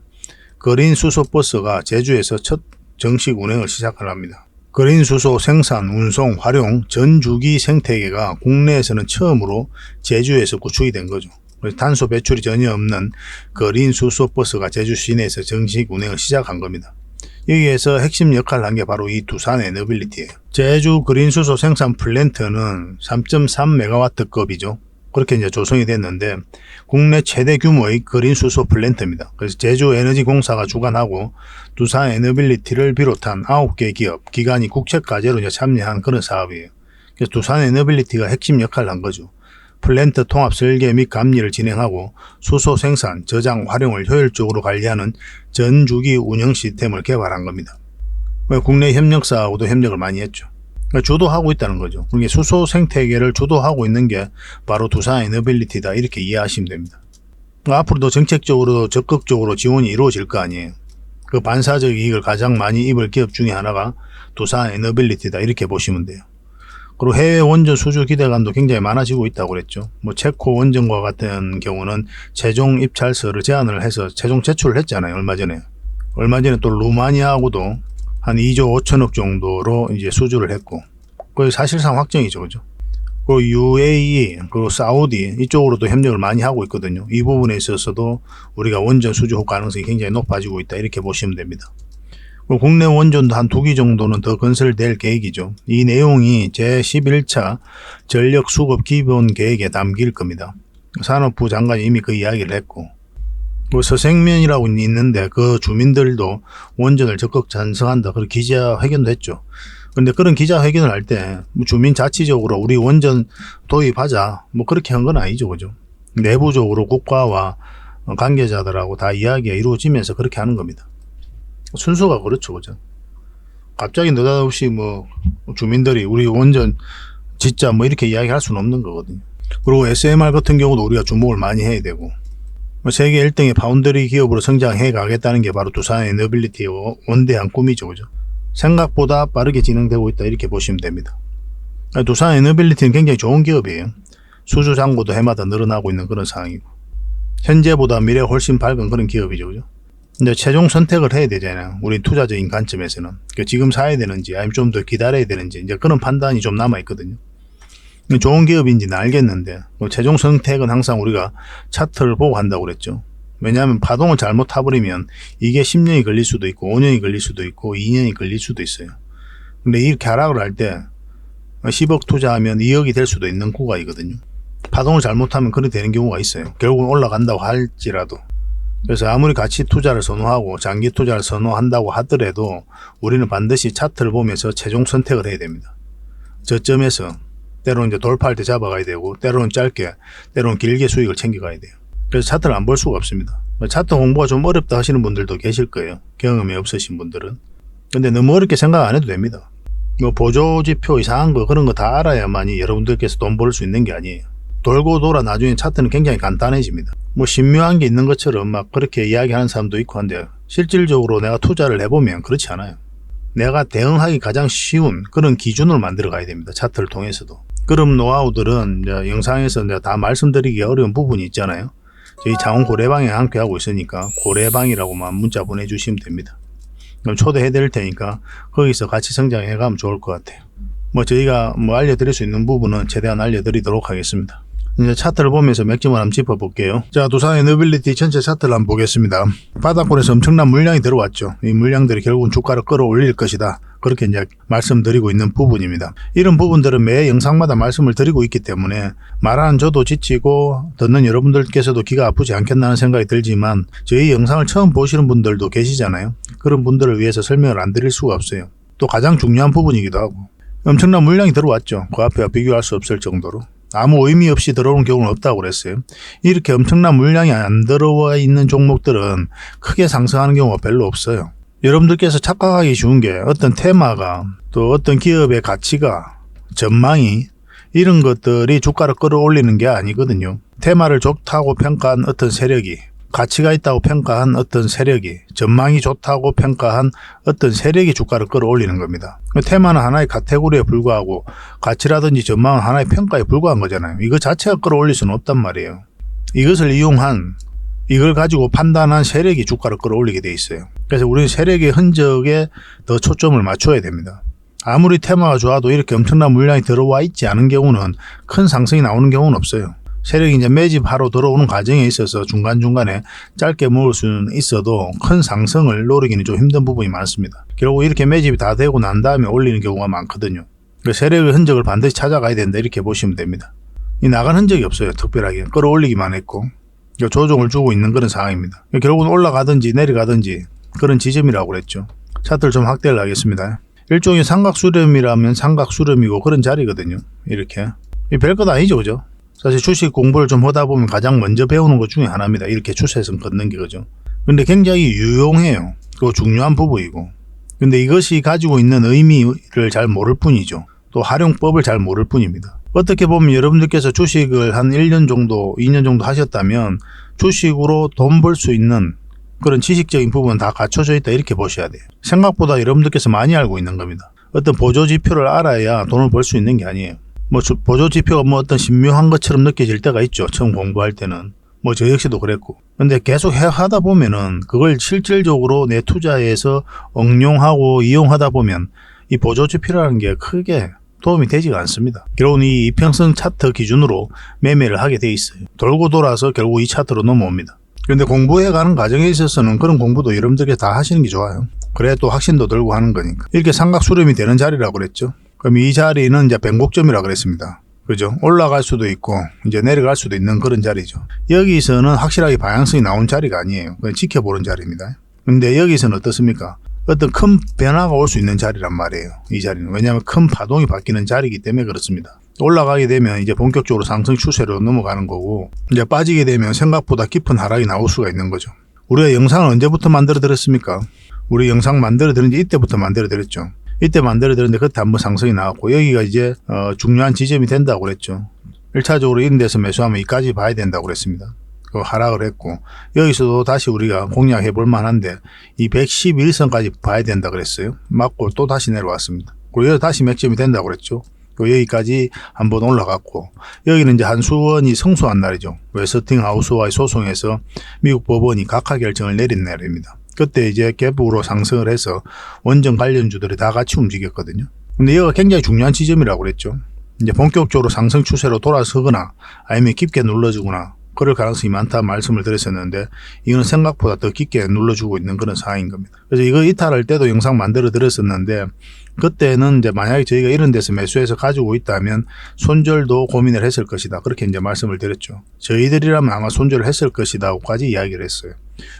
그린 수소 버스가 제주에서 첫 정식 운행을 시작을 합니다. 그린 수소 생산, 운송, 활용 전 주기 생태계가 국내에서는 처음으로 제주에서 구축이 된 거죠. 탄소 배출이 전혀 없는 그린 수소 버스가 제주 시내에서 정식 운행을 시작한 겁니다. 여기에서 핵심 역할을 한 게 바로 이 두산에너빌리티예요. 제주 그린수소 생산 플랜트는 3.3메가와트급이죠. 그렇게 이제 조성이 됐는데 국내 최대 규모의 그린수소 플랜트입니다. 그래서 제주에너지공사가 주관하고 두산에너빌리티를 비롯한 9개 기업, 기관이 국책과제로 이제 참여한 그런 사업이에요. 그래서 두산에너빌리티가 핵심 역할을 한 거죠. 플랜트 통합 설계 및 감리를 진행하고 수소 생산, 저장, 활용을 효율적으로 관리하는 전주기 운영 시스템을 개발한 겁니다. 국내 협력사하고도 협력을 많이 했죠. 주도하고 있다는 거죠. 그러니까 수소 생태계를 주도하고 있는 게 바로 두산에너빌리티다, 이렇게 이해하시면 됩니다. 앞으로도 정책적으로 적극적으로 지원이 이루어질 거 아니에요. 그 반사적 이익을 가장 많이 입을 기업 중에 하나가 두산에너빌리티다, 이렇게 보시면 돼요. 그리고 해외 원전 수주 기대감도 굉장히 많아지고 있다고 그랬죠. 체코 원전과 같은 경우는 최종 입찰서를 제안을 해서 최종 제출을 했잖아요. 얼마 전에 또 루마니아하고도 한 2조 5천억 정도로 이제 수주를 했고, 그 사실상 확정이죠, 그죠? 그리고 UAE, 그리고 사우디 이쪽으로도 협력을 많이 하고 있거든요. 이 부분에 있어서도 우리가 원전 수주 가능성이 굉장히 높아지고 있다, 이렇게 보시면 됩니다. 국내 원전도 한 2기 정도는 더 건설될 계획이죠. 이 내용이 제11차 전력 수급 기본 계획에 담길 겁니다. 산업부 장관이 이미 그 이야기를 했고, 서생면이라고 있는데 그 주민들도 원전을 적극 찬성한다, 그런 기자회견도 했죠. 근데 그런 기자회견을 할 때 주민 자치적으로 우리 원전 도입하자 그렇게 한 건 아니죠, 그죠? 내부적으로 국가와 관계자들하고 다 이야기가 이루어지면서 그렇게 하는 겁니다. 순서가 그렇죠, 그죠? 갑자기 느닷없이 주민들이 우리 원전 짓자 이렇게 이야기할 수는 없는 거거든요. 그리고 SMR 같은 경우도 우리가 주목을 많이 해야 되고, 세계 1등의 파운드리 기업으로 성장해 가겠다는 게 바로 두산에너빌리티의 원대한 꿈이죠, 그죠? 생각보다 빠르게 진행되고 있다, 이렇게 보시면 됩니다. 두산에너빌리티는 굉장히 좋은 기업이에요. 수주 잔고도 해마다 늘어나고 있는 그런 상황이고, 현재보다 미래가 훨씬 밝은 그런 기업이죠, 그죠? 근데 최종 선택을 해야 되잖아요. 우리 투자적인 관점에서는. 지금 사야 되는지 아니면 좀 더 기다려야 되는지 이제 그런 판단이 좀 남아있거든요. 좋은 기업인지는 알겠는데 최종 선택은 항상 우리가 차트를 보고 한다고 그랬죠. 왜냐하면 파동을 잘못 타버리면 이게 10년이 걸릴 수도 있고 5년이 걸릴 수도 있고 2년이 걸릴 수도 있어요. 근데 이렇게 하락을 할 때 10억 투자하면 2억이 될 수도 있는 구간이거든요. 파동을 잘못하면 그렇게 되는 경우가 있어요. 결국은 올라간다고 할지라도. 그래서 아무리 가치 투자를 선호하고 장기 투자를 선호한다고 하더라도 우리는 반드시 차트를 보면서 최종 선택을 해야 됩니다. 저점에서 때로는 이제 돌파할 때 잡아가야 되고, 때로는 짧게, 때로는 길게 수익을 챙겨가야 돼요. 그래서 차트를 안 볼 수가 없습니다. 차트 공부가 좀 어렵다 하시는 분들도 계실 거예요. 경험이 없으신 분들은. 근데 너무 어렵게 생각 안 해도 됩니다. 보조지표 이상한 거 그런 거 다 알아야만이 여러분들께서 돈 벌 수 있는 게 아니에요. 돌고 돌아 나중에 차트는 굉장히 간단해집니다. 신묘한 게 있는 것처럼 그렇게 이야기하는 사람도 있고 한데, 실질적으로 내가 투자를 해보면 그렇지 않아요. 내가 대응하기 가장 쉬운 그런 기준을 만들어 가야 됩니다. 차트를 통해서도. 그런 노하우들은 이제 영상에서 이제 다 말씀드리기 어려운 부분이 있잖아요. 저희 창원 고래방에 함께하고 있으니까 고래방이라고만 문자 보내주시면 됩니다. 그럼 초대해 드릴 테니까 거기서 같이 성장해 가면 좋을 것 같아요. 저희가 알려드릴 수 있는 부분은 최대한 알려드리도록 하겠습니다. 이제 차트를 보면서 몇 점을 한번 짚어볼게요. 자, 두산에너빌리티 전체 차트를 한번 보겠습니다. 바닥권에서 엄청난 물량이 들어왔죠. 이 물량들이 결국은 주가를 끌어올릴 것이다, 그렇게 이제 말씀드리고 있는 부분입니다. 이런 부분들은 매 영상마다 말씀을 드리고 있기 때문에 말하는 저도 지치고 듣는 여러분들께서도 귀가 아프지 않겠나는 생각이 들지만, 저희 영상을 처음 보시는 분들도 계시잖아요. 그런 분들을 위해서 설명을 안 드릴 수가 없어요. 또 가장 중요한 부분이기도 하고, 엄청난 물량이 들어왔죠. 그 앞에와 비교할 수 없을 정도로. 아무 의미 없이 들어오는 경우는 없다고 그랬어요. 이렇게 엄청난 물량이 안 들어와 있는 종목들은 크게 상승하는 경우가 별로 없어요. 여러분들께서 착각하기 쉬운 게 어떤 테마가, 또 어떤 기업의 가치가, 전망이, 이런 것들이 주가를 끌어올리는 게 아니거든요. 테마를 좋다고 평가한 어떤 세력이, 가치가 있다고 평가한 어떤 세력이, 전망이 좋다고 평가한 어떤 세력이 주가를 끌어올리는 겁니다. 테마는 하나의 카테고리에 불과하고 가치라든지 전망은 하나의 평가에 불과한 거잖아요. 이거 자체가 끌어올릴 수는 없단 말이에요. 이것을 이용한, 이걸 가지고 판단한 세력이 주가를 끌어올리게 돼 있어요. 그래서 우리는 세력의 흔적에 더 초점을 맞춰야 됩니다. 아무리 테마가 좋아도 이렇게 엄청난 물량이 들어와 있지 않은 경우는 큰 상승이 나오는 경우는 없어요. 세력이 이제 매집하러 들어오는 과정에 있어서 중간중간에 짧게 먹을 수는 있어도 큰 상승을 노리기는 좀 힘든 부분이 많습니다. 결국 이렇게 매집이 다 되고 난 다음에 올리는 경우가 많거든요. 그 세력의 흔적을 반드시 찾아가야 된다 이렇게 보시면 됩니다. 이 나간 흔적이 없어요. 특별하게 끌어올리기만 했고 조정을 주고 있는 그런 상황입니다. 결국은 올라가든지 내려가든지 그런 지점이라고 그랬죠. 차트를 좀 확대를 하겠습니다. 일종의 삼각수렴이라면 삼각수렴이고 그런 자리거든요. 이렇게 별것 아니죠, 그죠? 사실 주식 공부를 좀 하다 보면 가장 먼저 배우는 것 중에 하나입니다. 이렇게 추세선 걷는 게, 그죠? 근데 굉장히 유용해요. 그거 중요한 부분이고. 근데 이것이 가지고 있는 의미를 잘 모를 뿐이죠. 또 활용법을 잘 모를 뿐입니다. 어떻게 보면 여러분들께서 주식을 한 1년 정도, 2년 정도 하셨다면 주식으로 돈 벌 수 있는 그런 지식적인 부분은 다 갖춰져 있다 이렇게 보셔야 돼요. 생각보다 여러분들께서 많이 알고 있는 겁니다. 어떤 보조지표를 알아야 돈을 벌 수 있는 게 아니에요. 보조지표가 어떤 신묘한 것처럼 느껴질 때가 있죠. 처음 공부할 때는. 저 역시도 그랬고. 근데 계속 하다 보면은 그걸 실질적으로 내 투자에서 응용하고 이용하다 보면 이 보조지표라는 게 크게 도움이 되지가 않습니다. 결국은 이 이평선 차트 기준으로 매매를 하게 돼 있어요. 돌고 돌아서 결국 이 차트로 넘어옵니다. 그런데 공부해가는 과정에 있어서는 그런 공부도 여러분들께 다 하시는 게 좋아요. 그래야 또 확신도 들고 하는 거니까. 이렇게 삼각수렴이 되는 자리라고 그랬죠. 그럼 이 자리는 이제 변곡점이라고 그랬습니다. 그죠? 올라갈 수도 있고 이제 내려갈 수도 있는 그런 자리죠. 여기서는 확실하게 방향성이 나온 자리가 아니에요. 그냥 지켜보는 자리입니다. 근데 여기서는 어떻습니까? 어떤 큰 변화가 올 수 있는 자리란 말이에요. 이 자리는. 왜냐하면 큰 파동이 바뀌는 자리이기 때문에 그렇습니다. 올라가게 되면 이제 본격적으로 상승 추세로 넘어가는 거고, 이제 빠지게 되면 생각보다 깊은 하락이 나올 수가 있는 거죠. 우리가 영상을 언제부터 만들어 드렸습니까? 우리 영상 만들어 드린 지 이때부터 만들어 드렸죠. 이때 만들어 드렸는데 그때 한번 상승이 나왔고, 여기가 이제 중요한 지점이 된다고 그랬죠. 1차적으로 이런 데서 매수하면 이까지 봐야 된다고 그랬습니다. 하락을 했고, 여기서도 다시 우리가 공략해 볼 만한데 이 111선까지 봐야 된다 그랬어요. 맞고 또 다시 내려왔습니다. 그리고 여기 다시 맥점이 된다고 그랬죠. 여기까지 한번 올라갔고, 여기는 이제 한수원이 승소한 날이죠. 웨스팅하우스와의 소송에서 미국 법원이 각하 결정을 내린 날입니다. 그때 이제 갭으로 상승을 해서 원전 관련주들이 다 같이 움직였거든요. 근데 여기가 굉장히 중요한 지점이라고 그랬죠. 이제 본격적으로 상승 추세로 돌아서거나 아니면 깊게 눌러주거나 그럴 가능성이 많다 말씀을 드렸었는데, 이거는 생각보다 더 깊게 눌러주고 있는 그런 상황인 겁니다. 그래서 이거 이탈할 때도 영상 만들어 드렸었는데, 그때는 이제 만약에 저희가 이런 데서 매수해서 가지고 있다면 손절도 고민을 했을 것이다. 그렇게 이제 말씀을 드렸죠. 저희들이라면 아마 손절을 했을 것이다고까지 이야기를 했어요.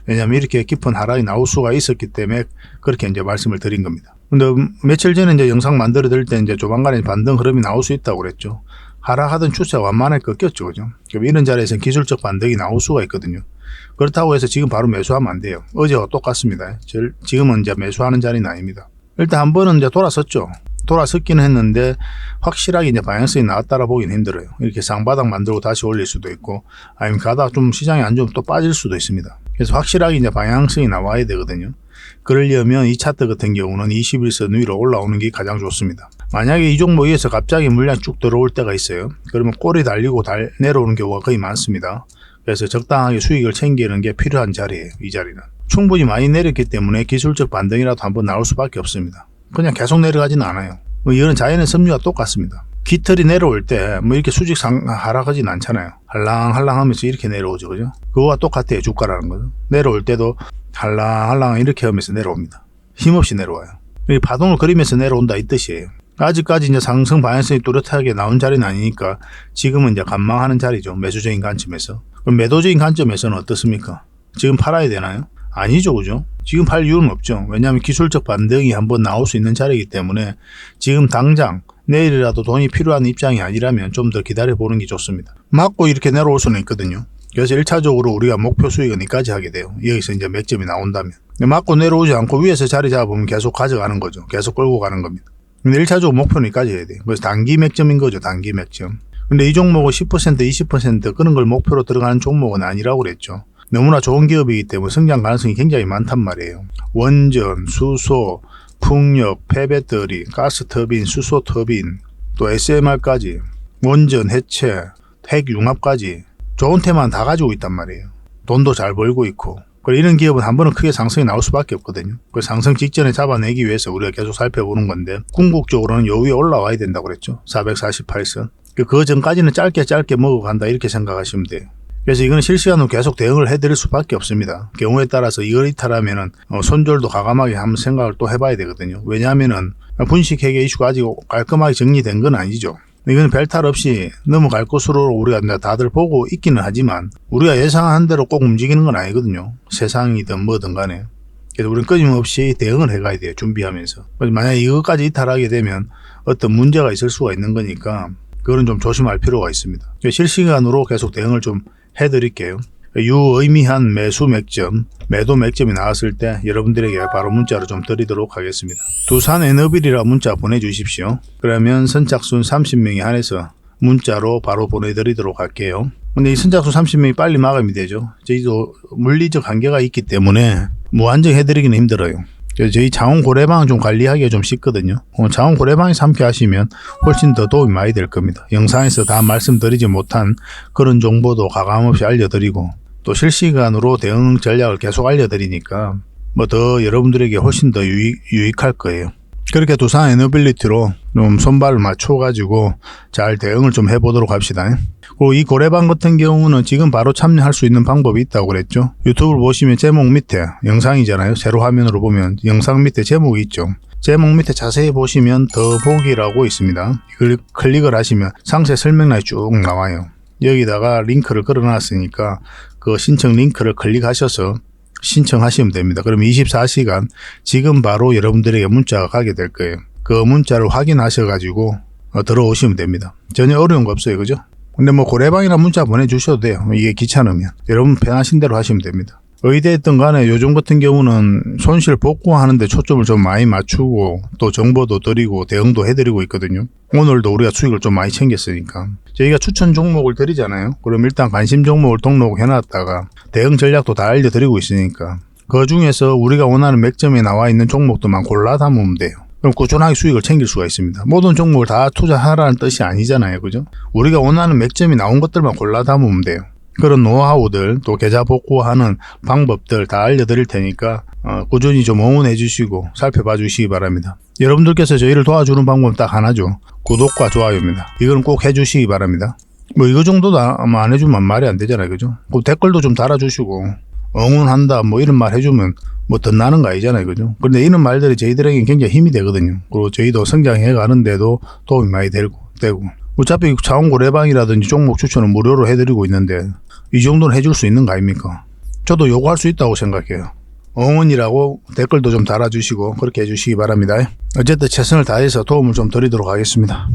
왜냐하면 이렇게 깊은 하락이 나올 수가 있었기 때문에 그렇게 이제 말씀을 드린 겁니다. 근데 며칠 전에 이제 영상 만들어 드릴 때 이제 조만간에 반등 흐름이 나올 수 있다고 그랬죠. 하락하던 추세가 완만하게 꺾였죠. 그죠? 그럼 이런 자리에서는 기술적 반등이 나올 수가 있거든요. 그렇다고 해서 지금 바로 매수하면 안 돼요. 어제와 똑같습니다. 지금은 이제 매수하는 자리는 아닙니다. 일단 한 번은 이제 돌아섰죠. 돌아섰기는 했는데 확실하게 이제 방향성이 나왔다라 보기는 힘들어요. 이렇게 쌍바닥 만들고 다시 올릴 수도 있고, 아니면 가다가 좀 시장이 안 좋으면 또 빠질 수도 있습니다. 그래서 확실하게 이제 방향성이 나와야 되거든요. 그러려면 이 차트 같은 경우는 21선 위로 올라오는 게 가장 좋습니다. 만약에 이 종목에서 갑자기 물량이 쭉 들어올 때가 있어요. 그러면 꼬리 달리고 내려오는 경우가 거의 많습니다. 그래서 적당하게 수익을 챙기는 게 필요한 자리예요. 이 자리는 충분히 많이 내렸기 때문에 기술적 반등이라도 한번 나올 수밖에 없습니다. 그냥 계속 내려가지는 않아요. 이거는 자연의 섭리와 똑같습니다. 깃털이 내려올 때 이렇게 수직 하락하진 않잖아요. 할랑할랑 하면서 이렇게 내려오죠. 그죠? 그거와 똑같아요. 주가라는 거죠. 내려올 때도 할랑할랑 이렇게 하면서 내려옵니다. 힘없이 내려와요. 파동을 그리면서 내려온다 이 뜻이에요. 아직까지 이제 상승 방향성이 뚜렷하게 나온 자리는 아니니까 지금은 이제 관망하는 자리죠. 매수적인 관점에서. 그럼 매도적인 관점에서는 어떻습니까? 지금 팔아야 되나요? 아니죠. 그죠? 지금 팔 이유는 없죠. 왜냐하면 기술적 반등이 한번 나올 수 있는 자리이기 때문에 지금 당장 내일이라도 돈이 필요한 입장이 아니라면 좀 더 기다려보는 게 좋습니다. 맞고 이렇게 내려올 수는 있거든요. 그래서 1차적으로 우리가 목표 수익은 여기까지 하게 돼요. 여기서 이제 맥점이 나온다면. 맞고 내려오지 않고 위에서 자리 잡으면 계속 가져가는 거죠. 계속 끌고 가는 겁니다. 근데 1차적으로 목표는 여기까지 해야 돼요. 그래서 단기 맥점인 거죠. 단기 맥점. 근데 이 종목은 10% 20% 그런 걸 목표로 들어가는 종목은 아니라고 그랬죠. 너무나 좋은 기업이기 때문에 성장 가능성이 굉장히 많단 말이에요. 원전, 수소, 풍력, 폐배터리, 가스터빈, 수소터빈, 또 SMR까지, 원전, 해체, 핵융합까지 좋은 테만 다 가지고 있단 말이에요. 돈도 잘 벌고 있고. 그리고 이런 기업은 한 번은 크게 상승이 나올 수밖에 없거든요. 그 상승 직전에 잡아내기 위해서 우리가 계속 살펴보는 건데, 궁극적으로는 요 위에 올라와야 된다고 그랬죠. 448선. 그 전까지는 짧게 먹어간다 이렇게 생각하시면 돼요. 그래서 이거는 실시간으로 계속 대응을 해드릴 수밖에 없습니다. 경우에 따라서 이걸 이탈하면은 손절도 과감하게 한번 생각을 또 해봐야 되거든요. 왜냐하면은 분식회계 이슈가 아직 깔끔하게 정리된 건 아니죠. 이건 별탈 없이 넘어갈 것으로 우리가 다들 보고 있기는 하지만 우리가 예상한 대로 꼭 움직이는 건 아니거든요. 세상이든 뭐든 간에. 그래서 우리는 끊임없이 대응을 해가야 돼요. 준비하면서. 만약에 이것까지 이탈하게 되면 어떤 문제가 있을 수가 있는 거니까 그거는 좀 조심할 필요가 있습니다. 실시간으로 계속 대응을 좀 해드릴게요. 유의미한 매수 맥점, 매도 맥점이 나왔을 때 여러분들에게 바로 문자로 좀 드리도록 하겠습니다. 두산 에너빌이라 문자 보내주십시오. 그러면 선착순 30명에 한해서 문자로 바로 보내드리도록 할게요. 근데 이 선착순 30명이 빨리 마감이 되죠. 저희도 물리적 한계가 있기 때문에 무한정 해드리기는 힘들어요. 그래서 저희 자원 고래방은 좀 관리하기가 좀 쉽거든요. 자원 고래방에서 함께 하시면 훨씬 더 도움이 많이 될 겁니다. 영상에서 다 말씀드리지 못한 그런 정보도 가감없이 알려드리고 또 실시간으로 대응 전략을 계속 알려드리니까 뭐 더 여러분들에게 훨씬 더 유익할 거예요. 그렇게 두산 에너빌리티로 좀 손발을 맞춰가지고 잘 대응을 좀 해보도록 합시다. 그리고 이 고래방 같은 경우는 지금 바로 참여할 수 있는 방법이 있다고 그랬죠. 유튜브를 보시면 제목 밑에 영상이잖아요. 세로 화면으로 보면 영상 밑에 제목이 있죠. 제목 밑에 자세히 보시면 더보기라고 있습니다. 이걸 클릭을 하시면 상세 설명란이 쭉 나와요. 여기다가 링크를 걸어놨으니까 그 신청 링크를 클릭하셔서 신청하시면 됩니다. 그럼 24시간 지금 바로 여러분들에게 문자가 가게 될 거예요. 그 문자를 확인하셔가지고 들어오시면 됩니다. 전혀 어려운 거 없어요. 그죠? 근데 뭐 고래방이나 문자 보내주셔도 돼요. 이게 귀찮으면. 여러분 편하신 대로 하시면 됩니다. 의대했던 간에 요즘 같은 경우는 손실 복구하는데 초점을 좀 많이 맞추고 또 정보도 드리고 대응도 해드리고 있거든요. 오늘도 우리가 수익을 좀 많이 챙겼으니까 저희가 추천 종목을 드리잖아요. 그럼 일단 관심 종목을 등록해놨다가 대응 전략도 다 알려드리고 있으니까 그 중에서 우리가 원하는 맥점에 나와 있는 종목들만 골라 담으면 돼요. 그럼 꾸준하게 수익을 챙길 수가 있습니다. 모든 종목을 다 투자하라는 뜻이 아니잖아요. 그죠? 우리가 원하는 맥점이 나온 것들만 골라 담으면 돼요. 그런 노하우들 또 계좌 복구하는 방법들 다 알려드릴 테니까 꾸준히 좀 응원해 주시고 살펴봐 주시기 바랍니다. 여러분들께서 저희를 도와주는 방법은 딱 하나죠. 구독과 좋아요입니다. 이건 꼭 해주시기 바랍니다. 뭐 이거 정도도 아마 안 해주면 말이 안 되잖아요. 그죠? 그 댓글도 좀 달아주시고 응원한다 뭐 이런 말 해주면 뭐 덧나는 거 아니잖아요. 그죠? 그런데 이런 말들이 저희들에게 굉장히 힘이 되거든요. 그리고 저희도 성장해 가는데도 도움이 많이 되고 어차피 자원고래방이라든지 종목 추천은 무료로 해드리고 있는데 이 정도는 해줄 수 있는 거 아닙니까? 저도 요구할 수 있다고 생각해요. 응원이라고 댓글도 좀 달아주시고 그렇게 해주시기 바랍니다. 어쨌든 최선을 다해서 도움을 좀 드리도록 하겠습니다.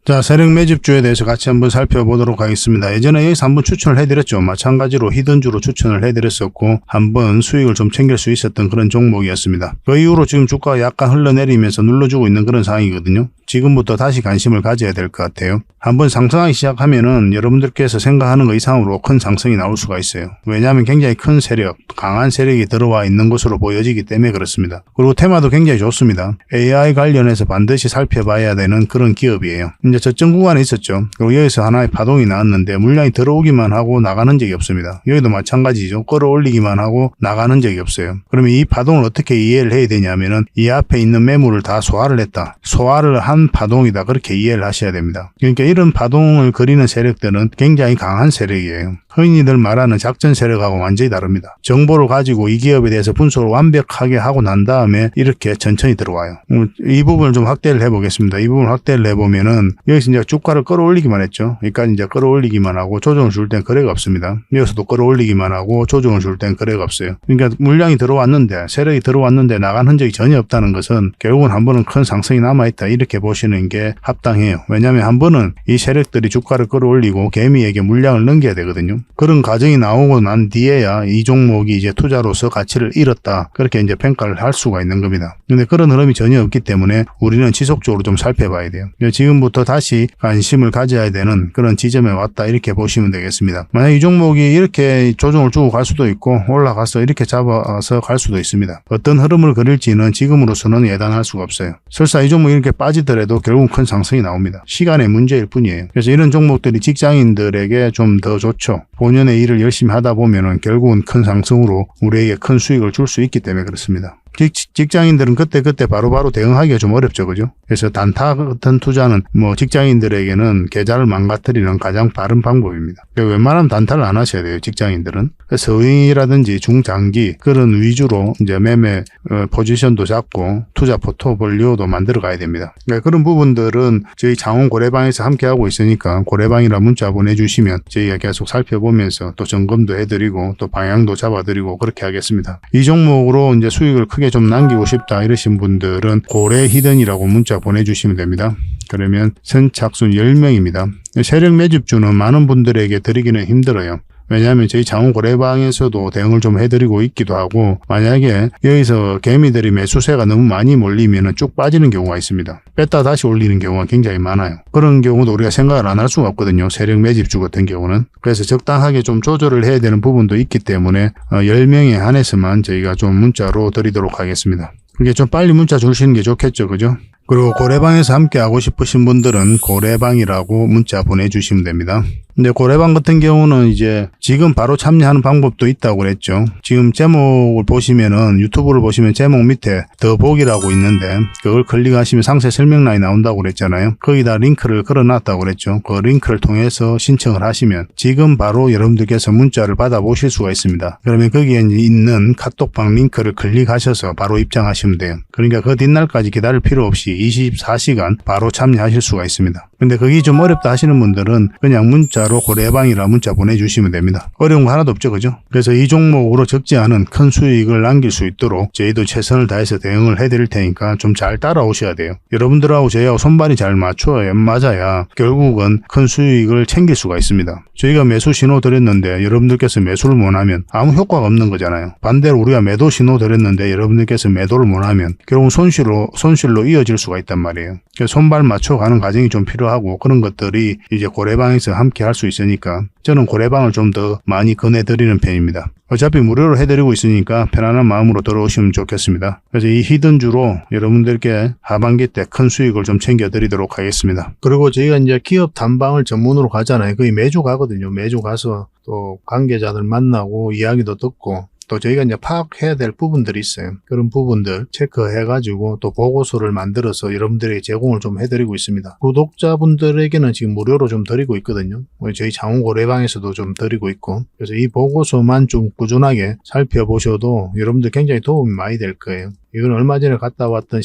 자, 세력 매집주에 대해서 같이 한번 살펴보도록 하겠습니다. 예전에 여기서 한번 추천을 해드렸죠. 마찬가지로 히든주로 추천을 해드렸었고 한번 수익을 좀 챙길 수 있었던 그런 종목이었습니다. 그 이후로 지금 주가가 약간 흘러내리면서 눌러주고 있는 그런 상황이거든요. 지금부터 다시 관심을 가져야 될 것 같아요. 한번 상승하기 시작하면은 여러분들께서 생각하는 것 이상으로 큰 상승이 나올 수가 있어요. 왜냐하면 굉장히 큰 세력, 강한 세력이 들어와 있는 것으로 보여지기 때문에 그렇습니다. 그리고 테마도 굉장히 좋습니다. AI 관련해서 반드시 살펴봐야 되는 그런 기업이에요. 이제 저점 구간에 있었죠. 그리고 여기서 하나의 파동이 나왔는데 물량이 들어오기만 하고 나가는 적이 없습니다. 여기도 마찬가지죠. 끌어올리기만 하고 나가는 적이 없어요. 그러면 이 파동을 어떻게 이해를 해야 되냐면은 이 앞에 있는 매물을 다 소화를 했다. 소화를 한 파동이다. 그렇게 이해를 하셔야 됩니다. 그러니까 이런 파동을 그리는 세력들은 굉장히 강한 세력이에요. 흔히들 말하는 작전 세력하고 완전히 다릅니다. 정보를 가지고 이 기업에 대해서 분석을 완벽하게 하고 난 다음에 이렇게 천천히 들어와요. 이 부분을 좀 확대를 해보겠습니다. 이 부분을 확대를 해보면은 여기서 이제 주가를 끌어올리기만 했죠. 여기까지 이제 끌어올리기만 하고 조정을 줄 땐 거래가 없습니다. 여기서도 끌어올리기만 하고 조정을 줄 땐 거래가 없어요. 그러니까 물량이 들어왔는데 세력이 들어왔는데 나간 흔적이 전혀 없다는 것은 결국은 한 번은 큰 상승이 남아있다. 이렇게 보시는 게 합당해요. 왜냐하면 한 번은 이 세력들이 주가를 끌어올리고 개미에게 물량을 넘겨야 되거든요. 그런 과정이 나오고 난 뒤에야 이 종목이 이제 투자로서 가치를 잃었다. 그렇게 이제 평가를 할 수가 있는 겁니다. 근데 그런 흐름이 전혀 없기 때문에 우리는 지속적으로 좀 살펴봐야 돼요. 지금부터 다시 관심을 가져야 되는 그런 지점에 왔다. 이렇게 보시면 되겠습니다. 만약 이 종목이 이렇게 조정을 주고 갈 수도 있고 올라가서 이렇게 잡아서 갈 수도 있습니다. 어떤 흐름을 그릴지는 지금으로서는 예단할 수가 없어요. 설사 이 종목이 이렇게 빠지더라도 결국 큰 상승이 나옵니다. 시간의 문제일 뿐이에요. 그래서 이런 종목들이 직장인들에게 좀 더 좋죠. 본연의 일을 열심히 하다 보면은 결국은 큰 상승으로 우리에게 큰 수익을 줄 수 있기 때문에 그렇습니다. 직장인들은 그때 바로바로 대응하기가 좀 어렵죠. 그죠? 그래서 단타 같은 투자는 뭐 직장인들에게는 계좌를 망가뜨리는 가장 빠른 방법입니다. 웬만하면 단타를 안 하셔야 돼요. 직장인들은. 서윙이라든지 중장기 그런 위주로 이제 매매 포지션도 잡고 투자 포트폴리오도 만들어 가야 됩니다. 그런 부분들은 저희 장원 고래방에서 함께 하고 있으니까 고래방이라 문자 보내주시면 저희가 계속 살펴보면서 또 점검도 해드리고 또 방향도 잡아드리고 그렇게 하겠습니다. 이 종목으로 이제 수익을 크게 좀 남기고 싶다 이러신 분들은 고래 히든이라고 문자 보내주시면 됩니다. 그러면 선착순 10명입니다. 세력 매집주는 많은 분들에게 드리기는 힘들어요. 왜냐하면 저희 장원 고래방에서도 대응을 좀 해드리고 있기도 하고 만약에 여기서 개미들이 매수세가 너무 많이 몰리면 쭉 빠지는 경우가 있습니다. 뺐다 다시 올리는 경우가 굉장히 많아요. 그런 경우도 우리가 생각을 안 할 수가 없거든요. 세력 매집주 같은 경우는. 그래서 적당하게 좀 조절을 해야 되는 부분도 있기 때문에 10명에 한해서만 저희가 좀 문자로 드리도록 하겠습니다. 그게 좀 빨리 문자 주시는 게 좋겠죠. 그죠? 그리고 고래방에서 함께 하고 싶으신 분들은 고래방이라고 문자 보내주시면 됩니다. 근데 고래방 같은 경우는 이제 지금 바로 참여하는 방법도 있다고 그랬죠. 지금 제목을 보시면은 유튜브를 보시면 제목 밑에 더보기라고 있는데 그걸 클릭하시면 상세 설명란이 나온다고 그랬잖아요. 거기다 링크를 걸어놨다고 그랬죠. 그 링크를 통해서 신청을 하시면 지금 바로 여러분들께서 문자를 받아보실 수가 있습니다. 그러면 거기에 있는 카톡방 링크를 클릭하셔서 바로 입장하시면 돼요. 그러니까 그 뒷날까지 기다릴 필요 없이 24시간 바로 참여하실 수가 있습니다. 근데 그게 좀 어렵다 하시는 분들은 그냥 문자로 고래방이라 문자 보내주시면 됩니다. 어려운 거 하나도 없죠. 그죠? 그래서 이 종목으로 적지 않은 큰 수익을 남길 수 있도록 저희도 최선을 다해서 대응을 해드릴 테니까 좀 잘 따라오셔야 돼요. 여러분들하고 저희하고 손발이 잘 맞아야 결국은 큰 수익을 챙길 수가 있습니다. 저희가 매수 신호 드렸는데 여러분들께서 매수를 못하면 아무 효과가 없는 거잖아요. 반대로 우리가 매도 신호 드렸는데 여러분들께서 매도를 못하면 결국 손실로 이어질 수가 있단 말이에요. 그래서 손발 맞춰가는 과정이 좀 필요하고 그런 것들이 이제 고래방에서 함께 할 수 있으니까 저는 고래방을 좀 더 많이 권해드리는 편입니다. 어차피 무료로 해드리고 있으니까 편안한 마음으로 들어오시면 좋겠습니다. 그래서 이 히든주로 여러분들께 하반기 때 큰 수익을 좀 챙겨드리도록 하겠습니다. 그리고 저희가 이제 기업 탐방을 전문으로 가잖아요. 거의 매주 가거든요. 매주 가서 또 관계자들 만나고 이야기도 듣고 또 저희가 이제 파악해야 될 부분들이 있어요. 그런 부분들 체크해가지고 또 보고서를 만들어서 여러분들에게 제공을 좀 해드리고 있습니다. 구독자분들에게는 지금 무료로 좀 드리고 있거든요. 저희 장원 고래방에서도 좀 드리고 있고 그래서 이 보고서만 좀 꾸준하게 살펴보셔도 여러분들 굉장히 도움이 많이 될 거예요. 이건 얼마 전에 갔다 왔던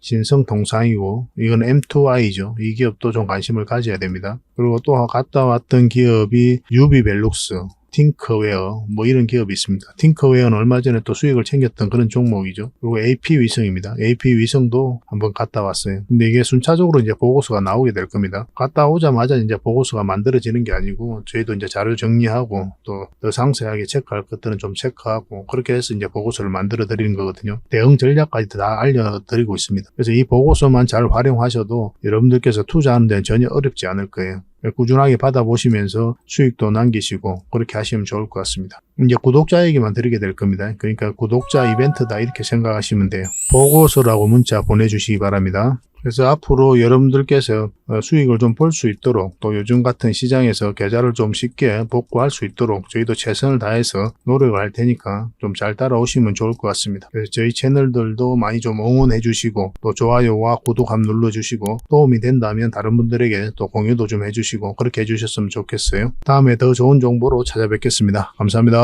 신성통상이고 이건 M2I죠. 이 기업도 좀 관심을 가져야 됩니다. 그리고 또 갔다 왔던 기업이 유비벨룩스, 팅커웨어 뭐 이런 기업이 있습니다. 팅커웨어는 얼마 전에 또 수익을 챙겼던 그런 종목이죠. 그리고 AP위성입니다. AP위성도 한번 갔다 왔어요. 근데 이게 순차적으로 이제 보고서가 나오게 될 겁니다. 갔다 오자마자 이제 보고서가 만들어지는 게 아니고 저희도 이제 자료 정리하고 또 더 상세하게 체크할 것들은 좀 체크하고 그렇게 해서 이제 보고서를 만들어 드리는 거거든요. 대응 전략까지 다 알려드리고 있습니다. 그래서 이 보고서만 잘 활용하셔도 여러분들께서 투자하는 데는 전혀 어렵지 않을 거예요. 꾸준하게 받아보시면서 수익도 남기시고 그렇게 하시면 좋을 것 같습니다. 이제 구독자에게만 드리게 될 겁니다. 그러니까 구독자 이벤트다 이렇게 생각하시면 돼요. 보고서라고 문자 보내주시기 바랍니다. 그래서 앞으로 여러분들께서 수익을 좀 볼 수 있도록 또 요즘 같은 시장에서 계좌를 좀 쉽게 복구할 수 있도록 저희도 최선을 다해서 노력을 할 테니까 좀 잘 따라오시면 좋을 것 같습니다. 그래서 저희 채널들도 많이 좀 응원해 주시고 또 좋아요와 구독 한번 눌러주시고 도움이 된다면 다른 분들에게 또 공유도 좀 해주시고 그렇게 해주셨으면 좋겠어요. 다음에 더 좋은 정보로 찾아뵙겠습니다. 감사합니다.